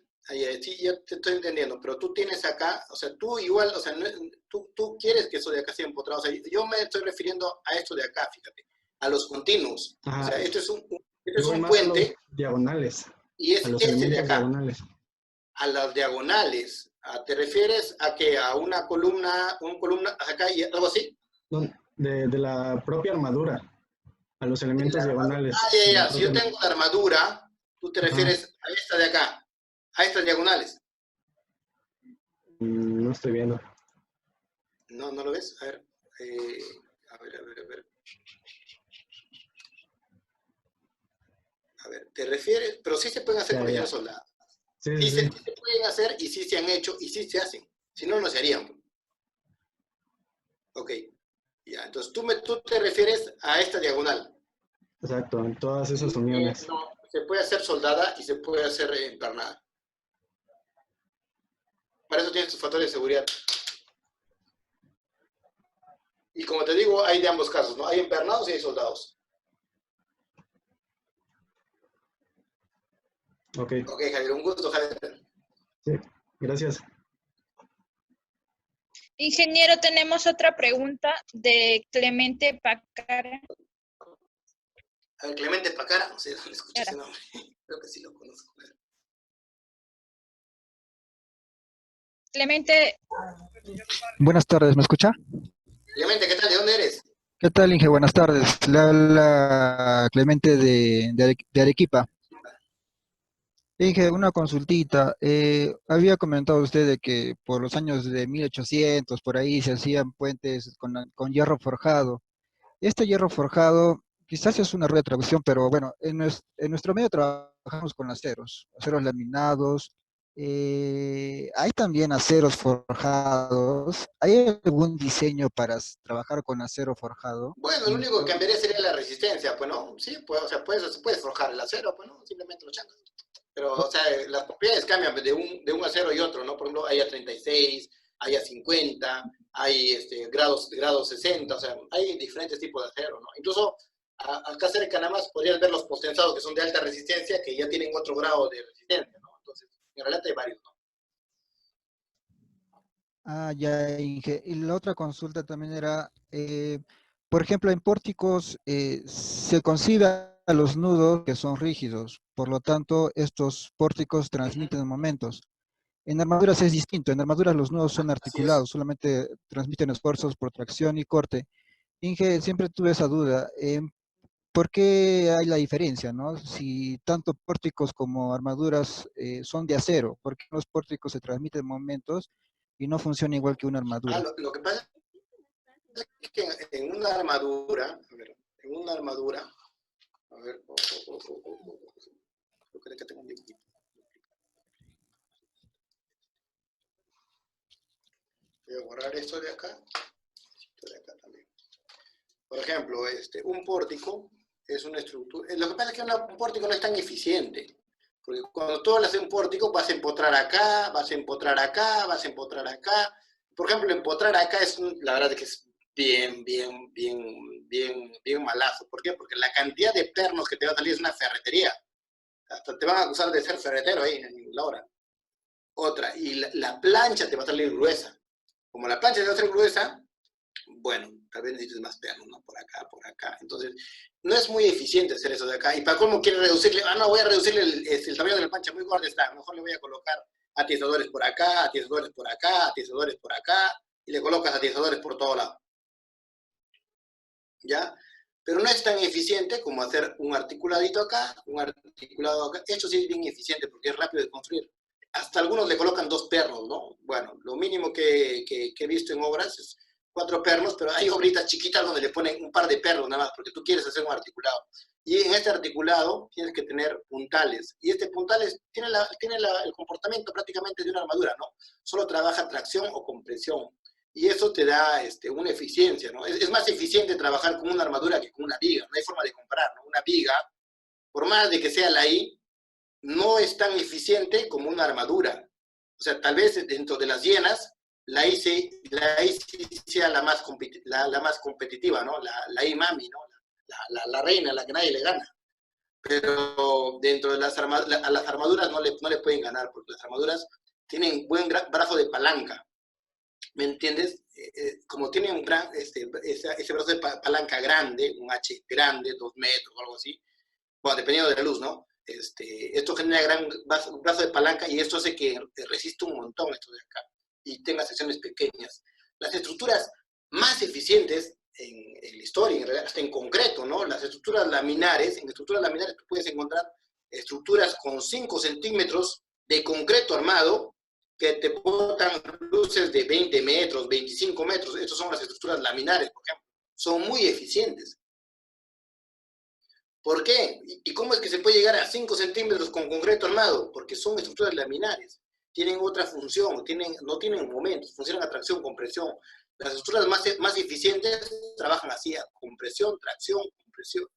sí, yo te estoy entendiendo, pero tú tienes acá, o sea, tú igual, o sea, tú quieres que eso de acá sea empotrado, o sea, yo me estoy refiriendo a esto de acá, fíjate, a los continuos. Ajá. O sea, esto es un puente. Diagonales. Y es a los de acá. Diagonales. A las diagonales. ¿Te refieres a que a una columna acá y algo así? No, de la propia armadura, a los elementos diagonales. Ya. Si yo tengo la armadura, tú te refieres a esta de acá, a estas diagonales. No estoy viendo. ¿No lo ves? A ver. A ver. A ver, ¿te refieres? Pero sí se pueden hacer conexiones soldadas. Sí se pueden hacer y sí se han hecho y sí se hacen. Si no, no se harían. Ok. Ya, entonces tú te refieres a esta diagonal. Exacto, en todas esas uniones. No, se puede hacer soldada y se puede hacer empernada. Para eso tienes tus factores de seguridad. Y como te digo, hay de ambos casos, ¿no? Hay empernados y hay soldados. Ok, Javier, un gusto, Javier. Sí, gracias. Ingeniero, tenemos otra pregunta de Clemente Pacara. A ver, Clemente Pacara, no sé dónde escuché ese nombre. Creo que sí lo conozco. Clemente. Buenas tardes, ¿me escucha? Clemente, ¿qué tal? ¿De dónde eres? ¿Qué tal, Inge? Buenas tardes. Le habla Clemente de Arequipa. Inge, una consultita. Había comentado usted de que por los años de 1800, por ahí se hacían puentes con hierro forjado. Este hierro forjado, quizás es una error de traducción, pero bueno, en nuestro medio trabajamos con aceros laminados. Hay también aceros forjados. ¿Hay algún diseño para trabajar con acero forjado? Bueno, lo único que cambiaría sería la resistencia, pues, ¿no? Sí, pues, o sea, puedes forjar el acero, pues, ¿no? Simplemente lo chancas. Pero, o sea, las propiedades cambian de un acero y otro, ¿no? Por ejemplo, hay A36, hay A50, hay grados 60, o sea, hay diferentes tipos de acero, ¿no? Incluso acá cerca nada más podrías ver los postensados que son de alta resistencia, que ya tienen otro grado de resistencia, ¿no? Entonces, en realidad hay varios, ¿no? Ah, ya, Inge. Y la otra consulta también era, por ejemplo, en pórticos se concibe a los nudos que son rígidos, por lo tanto, estos pórticos transmiten momentos. En armaduras es distinto, en armaduras los nudos son Así es. articulados, solamente transmiten esfuerzos por tracción y corte. Inge, siempre tuve esa duda, ¿por qué hay la diferencia, no? Si tanto pórticos como armaduras son de acero, ¿por qué los pórticos se transmiten momentos y no funciona igual que una armadura? Lo que pasa es que en una armadura, a ver, creo que tengo un dibujito. Voy a borrar esto de acá, esto de acá también. Por ejemplo, un pórtico es una estructura. Lo que pasa es que un pórtico no es tan eficiente, porque cuando tú hablas de un pórtico vas a empotrar acá, vas a empotrar acá, vas a empotrar acá. Por ejemplo, empotrar acá es, la verdad es que es bien malazo. ¿Por qué? Porque la cantidad de pernos que te va a salir es una ferretería. Hasta te van a acusar de ser ferretero ahí en la hora. Otra, y la plancha te va a salir gruesa. Como la plancha te va a salir gruesa, bueno, tal vez necesites más pernos, ¿no? Por acá. Entonces, no es muy eficiente hacer eso de acá. Y para cómo quiere reducirle, no, voy a reducirle el tamaño de la plancha, muy gorda está. Mejor le voy a colocar atiesadores por acá, atiesadores por acá, atiesadores por acá, y le colocas atiesadores por todo lado. ¿Ya? Pero no es tan eficiente como hacer un articuladito acá, un articulado acá. Esto sí es bien eficiente porque es rápido de construir. Hasta algunos le colocan 2 pernos, ¿no? Bueno, lo mínimo que he visto en obras es 4 pernos, pero hay obritas chiquitas donde le ponen un par de pernos nada más, porque tú quieres hacer un articulado. Y en este articulado tienes que tener puntales. Y este puntales tiene el comportamiento prácticamente de una armadura, ¿no? Solo trabaja tracción o compresión. Y eso te da una eficiencia, ¿no? Es más eficiente trabajar con una armadura que con una viga. No hay forma de comparar, ¿no? Una viga, por más de que sea la I, no es tan eficiente como una armadura. O sea, tal vez dentro de las hienas, la I sea la más competitiva, ¿no? La I mami, ¿no? La reina, la que nadie le gana. Pero dentro de las armaduras no le pueden ganar, porque las armaduras tienen buen brazo de palanca. ¿Me entiendes? Como tiene ese brazo de palanca grande, un H grande, 2 metros o algo así, bueno, dependiendo de la luz, ¿no? Esto genera gran brazo de palanca y esto hace que resista un montón esto de acá y tenga secciones pequeñas. Las estructuras más eficientes en la historia, en realidad, hasta en concreto, ¿no? Las estructuras laminares, en estructuras laminares tú puedes encontrar estructuras con 5 centímetros de concreto armado que te botan luces de 20 metros, 25 metros. Estas son las estructuras laminares, por ejemplo. Son muy eficientes. ¿Por qué? ¿Y cómo es que se puede llegar a 5 centímetros con concreto armado? Porque son estructuras laminares. Tienen otra función, no tienen momentos, funcionan a tracción, compresión. Las estructuras más eficientes trabajan así, a compresión, tracción, compresión,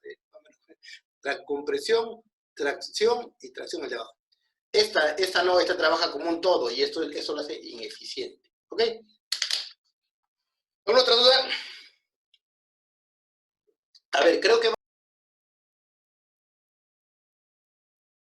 tracción y tracción al debajo. Esta no, esta trabaja como un todo y eso lo hace ineficiente. ¿Ok? ¿Alguna otra duda? A ver, creo que